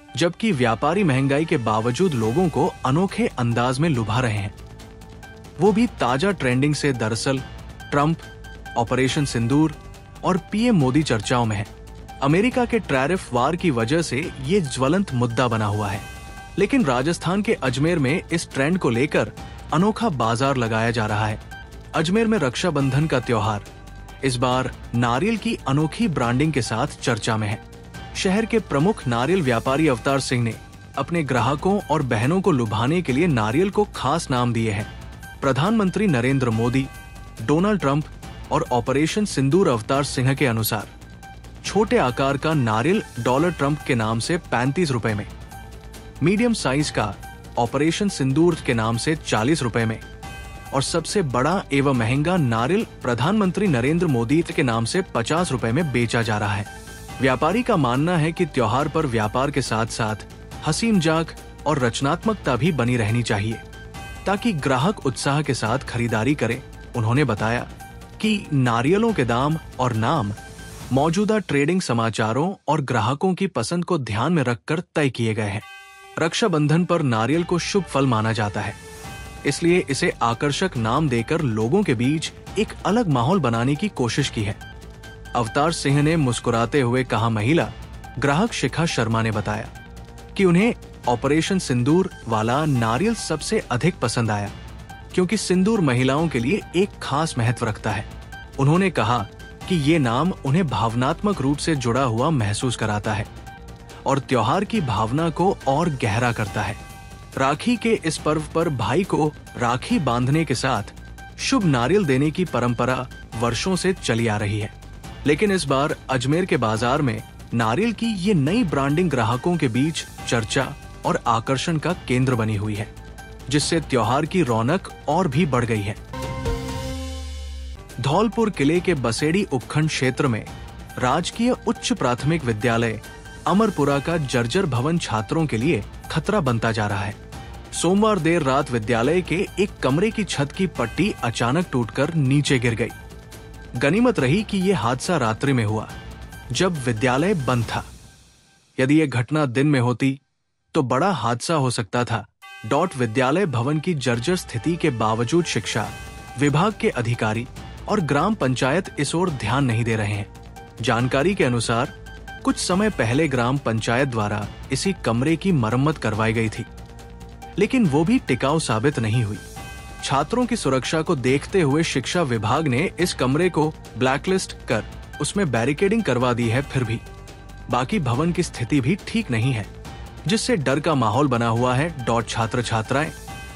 जबकि व्यापारी महंगाई के बावजूद लोगों को अनोखे अंदाज में लुभा रहे हैं। वो भी ताजा ट्रेंडिंग से। दरअसल ट्रंप, ऑपरेशन सिंदूर और पीएम मोदी चर्चाओं में है। अमेरिका के टैरिफ वार की वजह से ये ज्वलंत मुद्दा बना हुआ है, लेकिन राजस्थान के अजमेर में इस ट्रेंड को लेकर अनोखा बाजार लगाया जा रहा है। अजमेर में रक्षाबंधन का त्योहार इस बार नारियल की अनोखी ब्रांडिंग के साथ चर्चा में है। शहर के प्रमुख नारियल व्यापारी अवतार सिंह ने अपने ग्राहकों और बहनों को लुभाने के लिए नारियल को खास नाम दिए हैं। प्रधानमंत्री नरेंद्र मोदी, डोनाल्ड ट्रंप और ऑपरेशन सिंदूर अवतार सिंह के अनुसार छोटे आकार का नारियल डॉलर ट्रंप के नाम से 35 रुपए में, मीडियम साइज का ऑपरेशन सिंदूर के नाम से 40 रुपए में और सबसे बड़ा एवं महंगा नारियल प्रधानमंत्री नरेंद्र मोदी के नाम से 50 रुपए में बेचा जा रहा है। व्यापारी का मानना है कि त्योहार पर व्यापार के साथ साथ हंसी मजाक और रचनात्मकता भी बनी रहनी चाहिए, ताकि ग्राहक उत्साह के साथ खरीदारी करें। उन्होंने बताया कि नारियलों के दाम और नाम मौजूदा ट्रेडिंग समाचारों और ग्राहकों की पसंद को ध्यान में रखकर तय किए गए हैं। रक्षाबंधन पर नारियल को शुभ फल माना जाता है, इसलिए इसे आकर्षक नाम देकर लोगों के बीच एक अलग माहौल बनाने की कोशिश की है। अवतार सिंह ने मुस्कुराते हुए कहा। महिला ग्राहक शिखा शर्मा ने बताया कि उन्हें ऑपरेशन सिंदूर वाला नारियल सबसे अधिक पसंद आया, क्योंकि सिंदूर महिलाओं के लिए एक खास महत्व रखता है। उन्होंने कहा कि ये नाम उन्हें भावनात्मक रूप से जुड़ा हुआ महसूस कराता है और त्योहार की भावना को और गहरा करता है। राखी के इस पर्व पर भाई को राखी बांधने के साथ शुभ नारियल देने की परंपरा वर्षों से चली आ रही है, लेकिन इस बार अजमेर के बाजार में नारियल की ये नई ब्रांडिंग ग्राहकों के बीच चर्चा और आकर्षण का केंद्र बनी हुई है, जिससे त्योहार की रौनक और भी बढ़ गई है। धौलपुर किले के बसेड़ी उपखंड क्षेत्र में राजकीय उच्च प्राथमिक विद्यालय अमरपुरा का जर्जर भवन छात्रों के लिए खतरा बनता जा रहा है। सोमवार देर रात विद्यालय के एक कमरे की छत की पट्टी अचानक टूटकर नीचे गिर गई। गनीमत रही कि यह हादसा रात्रि में हुआ, जब विद्यालय बंद था। यदि यह घटना दिन में होती तो बड़ा हादसा हो सकता था। विद्यालय भवन की जर्जर स्थिति के बावजूद शिक्षा विभाग के अधिकारी और ग्राम पंचायत इस ओर ध्यान नहीं दे रहे हैं। जानकारी के अनुसार कुछ समय पहले ग्राम पंचायत द्वारा इसी कमरे की मरम्मत करवाई गई थी, लेकिन वो भी टिकाऊ साबित नहीं हुई। छात्रों की सुरक्षा को देखते हुए शिक्षा विभाग ने इस कमरे को ब्लैकलिस्ट कर उसमें बैरिकेडिंग करवा दी है। फिर भी बाकी भवन की स्थिति भी ठीक नहीं है, जिससे डर का माहौल बना हुआ है। छात्र छात्राएं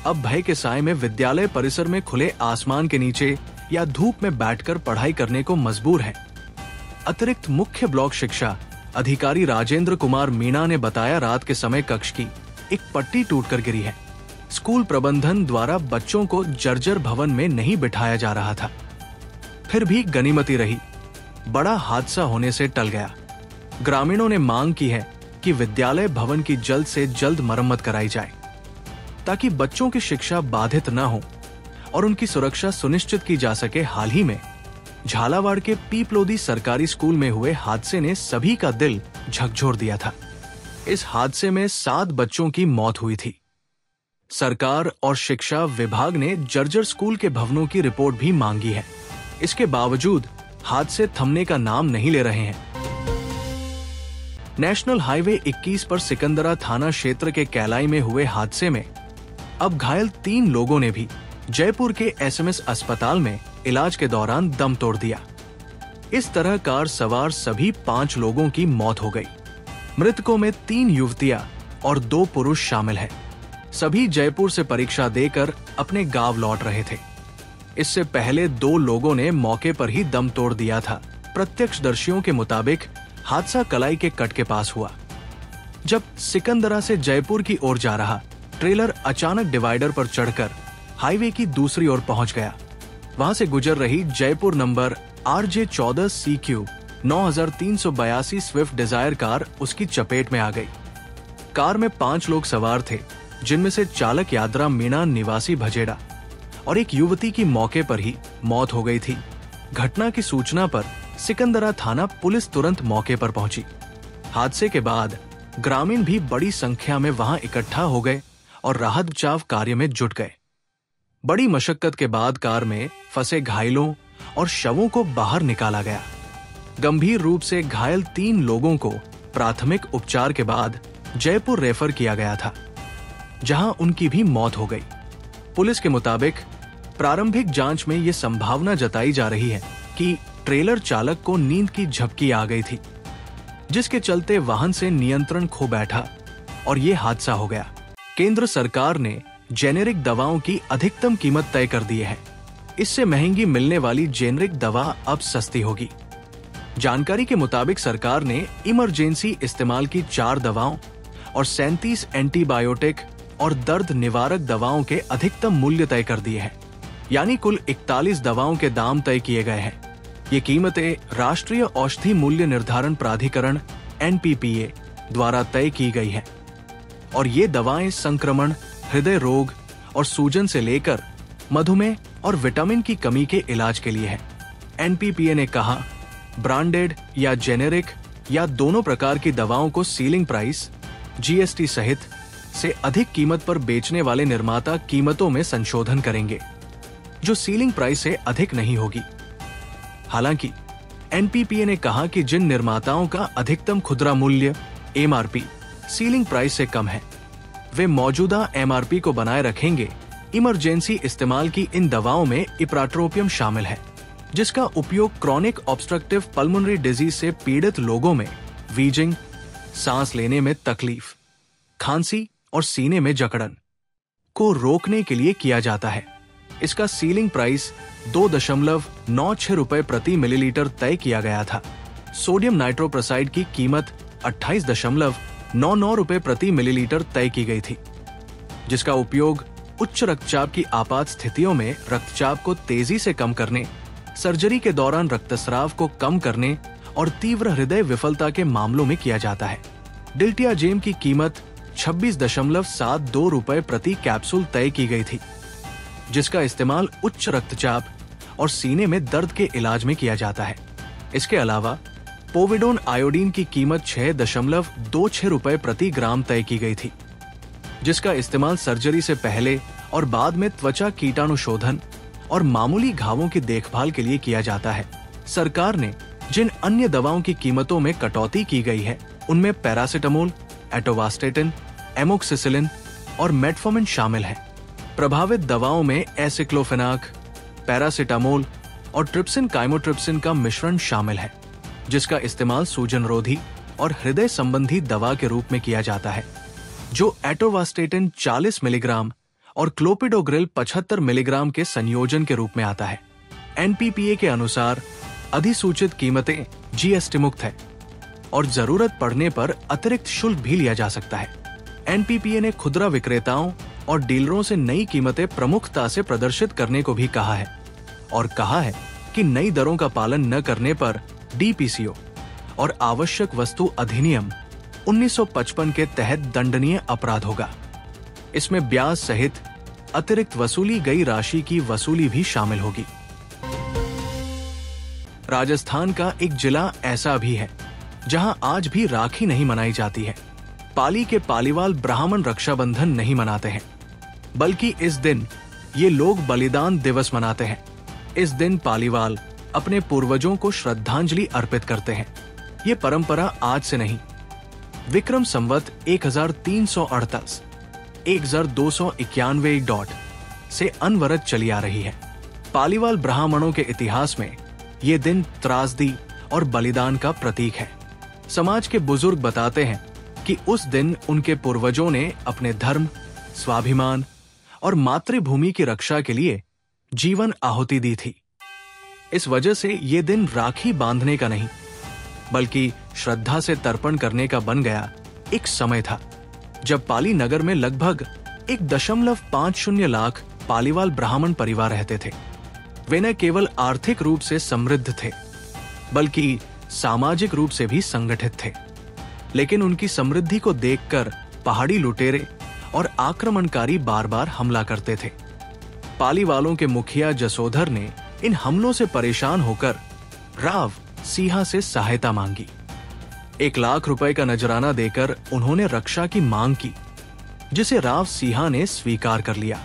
अब भय के साए में विद्यालय परिसर में खुले आसमान के नीचे या धूप में बैठकर पढ़ाई करने को मजबूर हैं। अतिरिक्त मुख्य ब्लॉक शिक्षा अधिकारी राजेंद्र कुमार मीणा ने बताया, रात के समय कक्ष की एक पट्टी टूटकर गिरी है। स्कूल प्रबंधन द्वारा बच्चों को जर्जर भवन में नहीं बिठाया जा रहा था, फिर भी गनीमती रही, बड़ा हादसा होने से टल गया। ग्रामीणों ने मांग की है कि विद्यालय भवन की जल्द से जल्द मरम्मत कराई जाए, ताकि बच्चों की शिक्षा बाधित न हो और उनकी सुरक्षा सुनिश्चित की जा सके। हाल ही में झालावाड़ के पीपलोदी सरकारी स्कूल में हुए हादसे ने सभी का दिल झकझोर दिया था। इस हादसे में 7 बच्चों की मौत हुई थी। सरकार और शिक्षा विभाग ने जर्जर स्कूल के भवनों की रिपोर्ट भी मांगी है। इसके बावजूद हादसे थमने का नाम नहीं ले रहे हैं। नेशनल हाईवे 21 पर सिकंदरा थाना क्षेत्र के कैलाई में हुए हादसे में अब घायल 3 लोगों ने भी जयपुर के एसएमएस अस्पताल में इलाज के दौरान दम तोड़ दिया। इस तरह कार सवार सभी 5 लोगों की मौत हो गई। मृतकों में 3 युवतियां और 2 पुरुष शामिल हैं। सभी जयपुर से परीक्षा देकर अपने गांव लौट रहे थे। इससे पहले 2 लोगों ने मौके पर ही दम तोड़ दिया था। प्रत्यक्षदर्शियों के मुताबिक हादसा कलाई के कट के पास हुआ। जब सिकंदरा से जयपुर की ओर जा रहा ट्रेलर अचानक डिवाइडर पर चढ़कर हाईवे की दूसरी ओर पहुंच गया। वहां से गुजर रही Jaipur number RJ14 CQ 9382 Swift Dzire car उसकी चपेट में आ गई। कार में 5 लोग सवार थे, जिनमें से चालक यात्रा मीणा निवासी भजेड़ा और एक युवती की मौके पर ही मौत हो गई थी। घटना की सूचना पर सिकंदरा थाना पुलिस तुरंत मौके पर पहुंची। हादसे के बाद ग्रामीण भी बड़ी संख्या में वहां इकट्ठा हो गए और राहत बचाव कार्य में जुट गए। बड़ी मशक्कत के बाद कार में फंसे घायलों और शवों को बाहर निकाला गया। गंभीर रूप से घायल 3 लोगों को प्राथमिक उपचार के बाद जयपुर रेफर किया गया था, जहां उनकी भी मौत हो गई। पुलिस के मुताबिक प्रारंभिक जांच में यह संभावना जताई जा रही है कि ट्रेलर चालक को नींद की झपकी आ गई थी, जिसके चलते वाहन से नियंत्रण खो बैठा और ये हादसा हो गया। केंद्र सरकार ने जेनेरिक दवाओं की अधिकतम कीमत तय कर दी है। इससे महंगी मिलने वाली जेनेरिक दवा अब सस्ती होगी। जानकारी के मुताबिक सरकार ने इमरजेंसी इस्तेमाल की 4 दवाओं और 37 एंटीबायोटिक और दर्द निवारक दवाओं के अधिकतम मूल्य तय कर दिए हैं, यानी कुल 41 दवाओं के दाम तय किए गए हैं। ये कीमतें राष्ट्रीय औषधि मूल्य निर्धारण प्राधिकरण NPPA द्वारा तय की गई हैं और ये दवाएं संक्रमण, हृदय रोग और सूजन से लेकर मधुमेह और विटामिन की कमी के इलाज के लिए है। NPPA ने कहा, ब्रांडेड या जेनेरिक या दोनों प्रकार की दवाओं को सीलिंग प्राइस GST सहित से अधिक कीमत पर बेचने वाले निर्माता कीमतों में संशोधन करेंगे, जो सीलिंग प्राइस से अधिक नहीं होगी। हालांकि NPPA ने कहा कि जिन निर्माताओं का अधिकतम खुदरा मूल्य MRP सीलिंग प्राइस से कम है, वे मौजूदा MRP को बनाए रखेंगे। इमरजेंसी इस्तेमाल की इन दवाओं में इप्राट्रोपियम शामिल है, जिसका उपयोग क्रॉनिक ऑब्स्ट्रक्टिव पल्मोनरी डिजीज से पीड़ित लोगों में वीजिंग, सांस लेने में तकलीफ, खांसी और सीने में जकड़न को रोकने के लिए किया जाता है। इसका सीलिंग प्राइस 2.96 रुपए प्रति मिलीलीटर तय किया गया था। सोडियम नाइट्रोप्रोसाइड की कीमत 28.99 रुपए प्रति मिलीलीटर तय की गई थी, जिसका उपयोग उच्च रक्तचाप की आपात स्थितियों में रक्तचाप को तेजी से कम करने, सर्जरी के दौरान रक्तस्राव को कम करने और तीव्र हृदय विफलता के मामलों में किया जाता है। डिल्टियाजेम की कीमत 26.72 रुपए प्रति कैप्सूल तय की गई थी, जिसका इस्तेमाल उच्च रक्तचाप और सीने में दर्द के इलाज में किया जाता है। इसके अलावा पोविडोन आयोडीन की कीमत 6.26 रुपए प्रति ग्राम तय की गई थी, जिसका इस्तेमाल सर्जरी से पहले और बाद में त्वचा कीटाणुशोधन और मामूली घावों की देखभाल के लिए किया जाता है। सरकार ने जिन अन्य दवाओं की कीमतों में कटौती की गई है, उनमें पैरासिटामोल, एटोवास्टेटिन, एमोक्सिसिलिन और मेटफॉर्मिन शामिल हैं। प्रभावित दवाओं में एसिक्लोफेनाक, पैरासिटामोल और ट्रिप्सिन काइमोट्रिप्सिन का मिश्रण शामिल है, जिसका इस्तेमाल सूजन रोधी और हृदय संबंधी दवा के रूप में किया जाता है, जो एटोवास्टेटिन 40 मिलीग्राम और क्लोपिडोग्रिल 75 मिलीग्राम के संयोजन के रूप में आता है। NPPA के अनुसार अधिसूचित कीमतें GST मुक्त है और जरूरत पड़ने पर अतिरिक्त शुल्क भी लिया जा सकता है। NPPA ने खुदरा विक्रेताओं और डीलरों से नई कीमतें प्रमुखता से प्रदर्शित करने को भी कहा है और कहा है कि नई दरों का पालन न करने पर DPCO और आवश्यक वस्तु अधिनियम 1955 के तहत दंडनीय अपराध होगा। इसमें ब्याज सहित अतिरिक्त वसूली गई राशि की वसूली भी शामिल होगी। राजस्थान का एक जिला ऐसा भी है जहां आज भी राखी नहीं मनाई जाती है। पाली के पालीवाल ब्राह्मण रक्षाबंधन नहीं मनाते हैं, बल्कि इस दिन ये लोग बलिदान दिवस मनाते हैं। इस दिन पालीवाल अपने पूर्वजों को श्रद्धांजलि अर्पित करते हैं। ये परंपरा आज से नहीं, विक्रम संवत 1338 1291 से अनवरत चली आ रही है। पालीवाल ब्राह्मणों के इतिहास में ये दिन त्रासदी और बलिदान का प्रतीक है। समाज के बुजुर्ग बताते हैं कि उस दिन उनके पूर्वजों ने अपने धर्म, स्वाभिमान और मातृभूमि की रक्षा के लिए जीवन आहुति दी थी। इस वजह से ये दिन राखी बांधने का नहीं, बल्कि श्रद्धा से तर्पण करने का बन गया। एक समय था जब पाली नगर में लगभग 1.50 लाख पालीवाल ब्राह्मण परिवार रहते थे। वे न केवल आर्थिक रूप से समृद्ध थे, बल्कि सामाजिक रूप से भी संगठित थे। लेकिन उनकी समृद्धि को देखकर पहाड़ी लुटेरे और आक्रमणकारी बार बार हमला करते थे। पाली वालों के मुखिया जसोधर ने इन हमलों से परेशान होकर राव सिंहा से सहायता मांगी। 1 लाख रुपए का नजराना देकर उन्होंने रक्षा की मांग की, जिसे राव सिंहा ने स्वीकार कर लिया।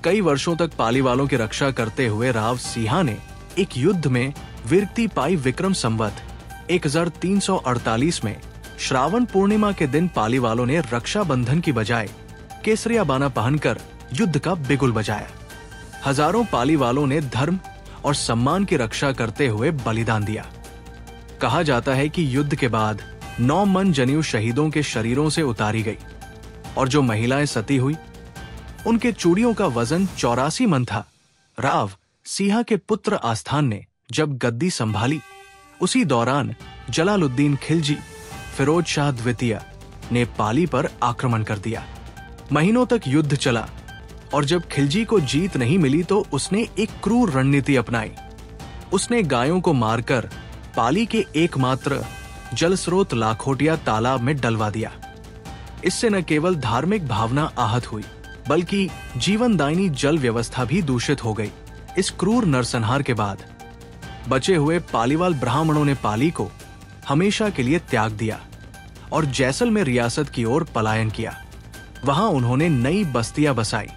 कई वर्षों तक पाली वालों की रक्षा करते हुए राव सिंहा ने एक युद्ध में वीरती पाई। विक्रम संवत 1348 में श्रावण पूर्णिमा के दिन पाली वालों ने रक्षा बंधन की बजाय केसरिया बाना पहनकर युद्ध का बिगुल बजाया। हजारों पाली वालों ने धर्म और सम्मान की रक्षा करते हुए बलिदान दिया। कहा जाता है कि युद्ध के बाद 9 मन जनेऊ शहीदों के शरीरों से उतारी गई और जो महिलाएं सती हुई उनके चूड़ियों का वजन 84 मन था। राव सिंहा के पुत्र आस्थान ने जब गद्दी संभाली, उसी दौरान जलालुद्दीन खिलजी फिरोज शाह द्वितीय ने पाली पर आक्रमण कर दिया। महीनों तक युद्ध चला और जब खिलजी को जीत नहीं मिली तो उसने एक क्रूर रणनीति अपनाई। उसने गायों को मारकर पाली के एकमात्र जलस्रोत लाखोटिया तालाब में डलवा दिया। इससे न केवल धार्मिक भावना आहत हुई, बल्कि जीवनदायिनी जल व्यवस्था भी दूषित हो गई। इस क्रूर नरसंहार के बाद बचे हुए पालीवाल ब्राह्मणों ने पाली को हमेशा के लिए त्याग दिया और जैसलमेर रियासत की ओर पलायन किया। वहां उन्होंने नई बस्तियां बसाई,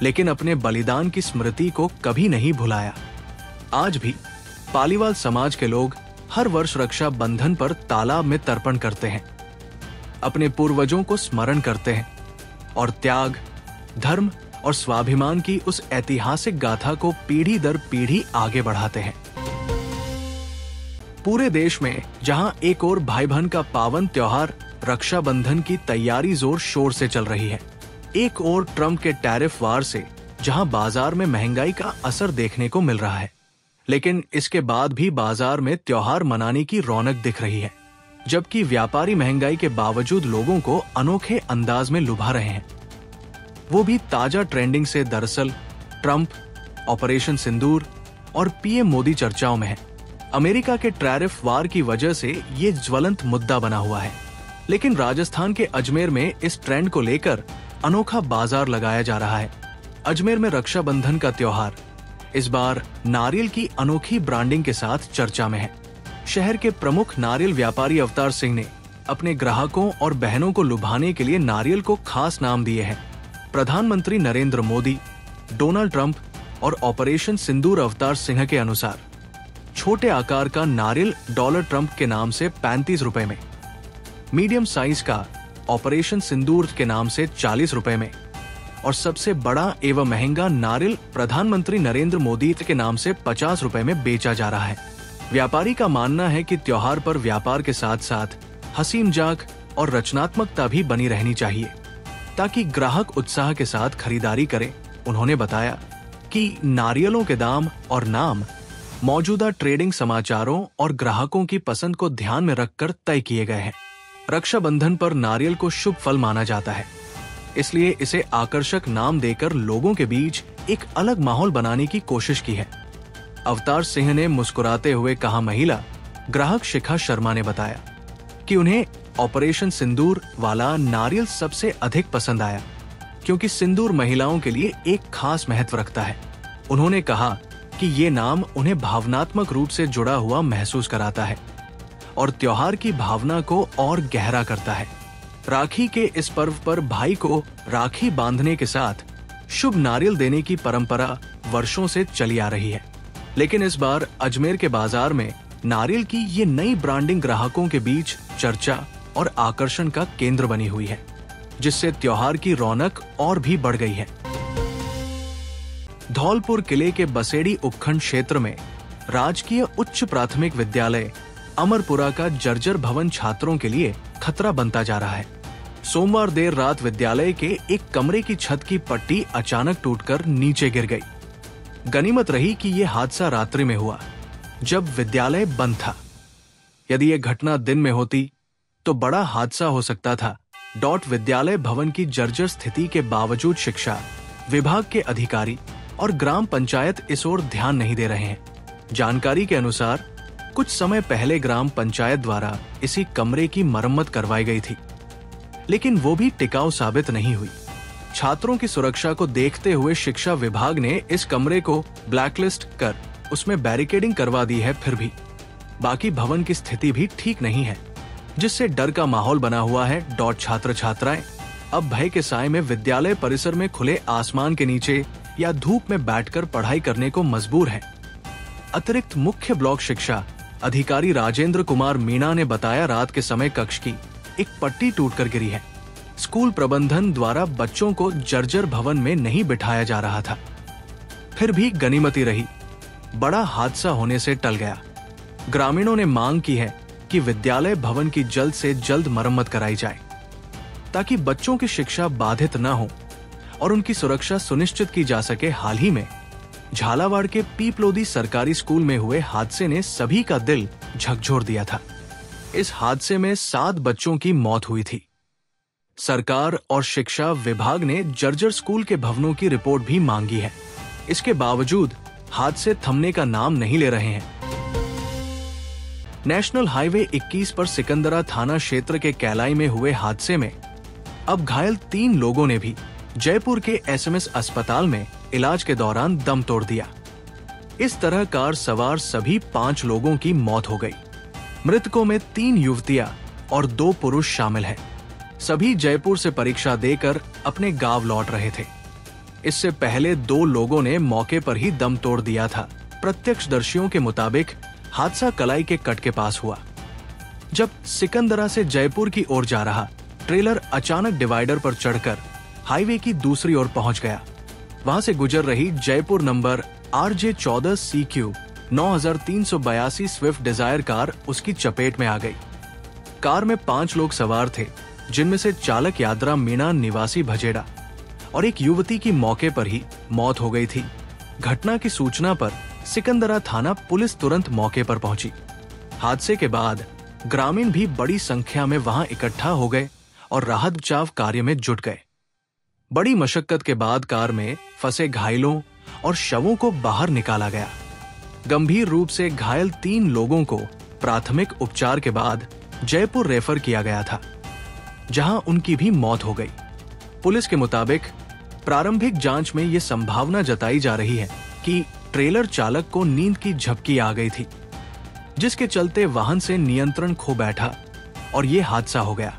लेकिन अपने बलिदान की स्मृति को कभी नहीं भुलाया। आज भी पालीवाल समाज के लोग हर वर्ष रक्षा बंधन पर तालाब में तर्पण करते हैं, अपने पूर्वजों को स्मरण करते हैं और त्याग, धर्म और स्वाभिमान की उस ऐतिहासिक गाथा को पीढ़ी दर पीढ़ी आगे बढ़ाते हैं। पूरे देश में जहां एक और भाई बहन का पावन त्योहार रक्षाबंधन की तैयारी जोर शोर से चल रही है, एक और ट्रंप के टैरिफ वार से जहां बाजार में महंगाई का असर देखने को मिल रहा है, लेकिन इसके बाद भी बाजार में त्योहार मनाने की रौनक दिख रही है, जबकि व्यापारी महंगाई के बावजूद लोगों को अनोखे अंदाज में लुभा रहे हैं। वो भी ताजा ट्रेंडिंग से। दरअसल ट्रंप, ऑपरेशन सिंदूर और पीएम मोदी चर्चाओं में है। अमेरिका के टैरिफ वार की वजह से ये ज्वलंत मुद्दा बना हुआ है, लेकिन राजस्थान के अजमेर में इस ट्रेंड को लेकर अनोखा बाजार लगाया जा रहा है। अजमेर में रक्षाबंधन का त्योहार इस बार नारियल की अनोखी ब्रांडिंग के साथ चर्चा में है। शहर के प्रमुख नारियल व्यापारी अवतार सिंह ने अपने ग्राहकों और बहनों को लुभाने के लिए नारियल को खास नाम दिए हैं। प्रधानमंत्री नरेंद्र मोदी, डोनाल्ड ट्रंप और ऑपरेशन सिंदूर अवतार सिंह के अनुसार छोटे आकार का नारियल डॉलर ट्रंप के नाम से 35 रुपए में, मीडियम साइज का ऑपरेशन सिंदूर के नाम से 40 रुपए में और सबसे बड़ा एवं महंगा नारियल प्रधानमंत्री नरेंद्र मोदी के नाम से 50 रुपए में बेचा जा रहा है। व्यापारी का मानना है कि त्योहार पर व्यापार के साथ साथ हंसी मजाक और रचनात्मकता भी बनी रहनी चाहिए, ताकि ग्राहक उत्साह के साथ खरीदारी करें। उन्होंने बताया कि नारियलों के दाम और नाम मौजूदा ट्रेडिंग समाचारों और ग्राहकों की पसंद को ध्यान में रखकर तय किए गए हैं। रक्षाबंधन पर नारियल को शुभ फल माना जाता है, इसलिए इसे आकर्षक नाम देकर लोगों के बीच एक अलग माहौल बनाने की कोशिश की है। अवतार सिंह ने मुस्कुराते हुए कहा। महिला ग्राहक शिखा शर्मा ने बताया कि उन्हें ऑपरेशन सिंदूर वाला नारियल सबसे अधिक पसंद आया, क्योंकि सिंदूर महिलाओं के लिए एक खास महत्व रखता है। उन्होंने कहा कि ये नाम उन्हें भावनात्मक रूप से जुड़ा हुआ महसूस कराता है और त्योहार की भावना को और गहरा करता है। राखी के इस पर्व पर भाई को राखी बांधने के साथ शुभ नारियल देने की परंपरा वर्षों से चली आ रही है, लेकिन इस बार अजमेर के बाजार में नारियल की ये नई ब्रांडिंग ग्राहकों के बीच चर्चा और आकर्षण का केंद्र बनी हुई है, जिससे त्योहार की रौनक और भी बढ़ गई है। धौलपुर किले के बसेड़ी उपखंड क्षेत्र में राजकीय उच्च प्राथमिक विद्यालय अमरपुरा का जर्जर भवन छात्रों के लिए खतरा बनता जा रहा है। सोमवार देर रात विद्यालय के एक कमरे की छत की पट्टी अचानक टूटकर नीचे गिर गई। गनीमत रही कि यह हादसा रात्रि में हुआ, जब विद्यालय बंद था। यदि यह घटना दिन में होती तो बड़ा हादसा हो सकता था। विद्यालय भवन की जर्जर स्थिति के बावजूद शिक्षा विभाग के अधिकारी और ग्राम पंचायत इस ओर ध्यान नहीं दे रहे हैं। जानकारी के अनुसार कुछ समय पहले ग्राम पंचायत द्वारा इसी कमरे की मरम्मत करवाई गई थी, लेकिन वो भी टिकाऊ साबित नहीं हुई। छात्रों की सुरक्षा को देखते हुए शिक्षा विभाग ने इस कमरे को ब्लैकलिस्ट कर उसमें बैरिकेडिंग करवा दी है। फिर भी बाकी भवन की स्थिति भी ठीक नहीं है, जिससे डर का माहौल बना हुआ है। छात्र छात्राएं अब भय के साए में विद्यालय परिसर में खुले आसमान के नीचे या धूप में बैठकर पढ़ाई करने को मजबूर हैं। अतिरिक्त मुख्य ब्लॉक शिक्षा अधिकारी राजेंद्र कुमार मीणा ने बताया, रात के समय कक्ष की एक पट्टी टूटकर गिरी है। स्कूल प्रबंधन द्वारा बच्चों को जर्जर भवन में नहीं बिठाया जा रहा था, फिर भी गनीमती रही, बड़ा हादसा होने से टल गया। ग्रामीणों ने मांग की है कि विद्यालय भवन की जल्द से जल्द मरम्मत कराई जाए, ताकि बच्चों की शिक्षा बाधित न हो और उनकी सुरक्षा सुनिश्चित की जा सके। हाल ही में झालावाड़ के पीपलोदी सरकारी स्कूल में हुए हादसे ने सभी का दिल झकझोर दिया था। इस हादसे में 7 बच्चों की मौत हुई थी। सरकार और शिक्षा विभाग ने जर्जर स्कूल के भवनों की रिपोर्ट भी मांगी है। इसके बावजूद हादसे थमने का नाम नहीं ले रहे हैं। नेशनल हाईवे 21 पर सिकंदरा थाना क्षेत्र के कैलाई में हुए हादसे में अब घायल 3 लोगों ने भी जयपुर के एसएमएस अस्पताल में इलाज के दौरान दम तोड़ दिया। इस तरह कार सवार सभी 5 लोगों की मौत हो गई। मृतकों में 3 युवतियां और 2 पुरुष शामिल हैं। सभी जयपुर से परीक्षा देकर अपने गांव लौट रहे थे। इससे पहले 2 लोगों ने मौके पर ही दम तोड़ दिया था। प्रत्यक्षदर्शियों के मुताबिक हादसा कलाई के कट के पास हुआ। जब सिकंदरा से जयपुर की ओर जा रहा ट्रेलर अचानक डिवाइडर पर चढ़कर हाईवे की दूसरी ओर पहुंच गया। वहां से गुजर रही Jaipur number RJ14 CQ 9382 Swift Dzire car उसकी चपेट में आ गई। कार में 5 लोग सवार थे, जिनमें से चालक यादरा मीणा निवासी भजेड़ा और एक युवती की मौके पर ही मौत हो गई थी। घटना की सूचना पर सिकंदरा थाना पुलिस तुरंत मौके पर पहुंची। हादसे के बाद ग्रामीण भी बड़ी संख्या में वहां इकट्ठा हो गए और राहत बचाव कार्य में जुट गए। बड़ी मशक्कत के बाद कार में फंसे घायलों और शवों को बाहर निकाला गया। गंभीर रूप से घायल 3 लोगों को प्राथमिक उपचार के बाद जयपुर रेफर किया गया था, जहां उनकी भी मौत हो गई। पुलिस के मुताबिक प्रारंभिक जांच में यह संभावना जताई जा रही है कि ट्रेलर चालक को नींद की झपकी आ गई थी, जिसके चलते वाहन से नियंत्रण खो बैठा और यह हादसा हो गया।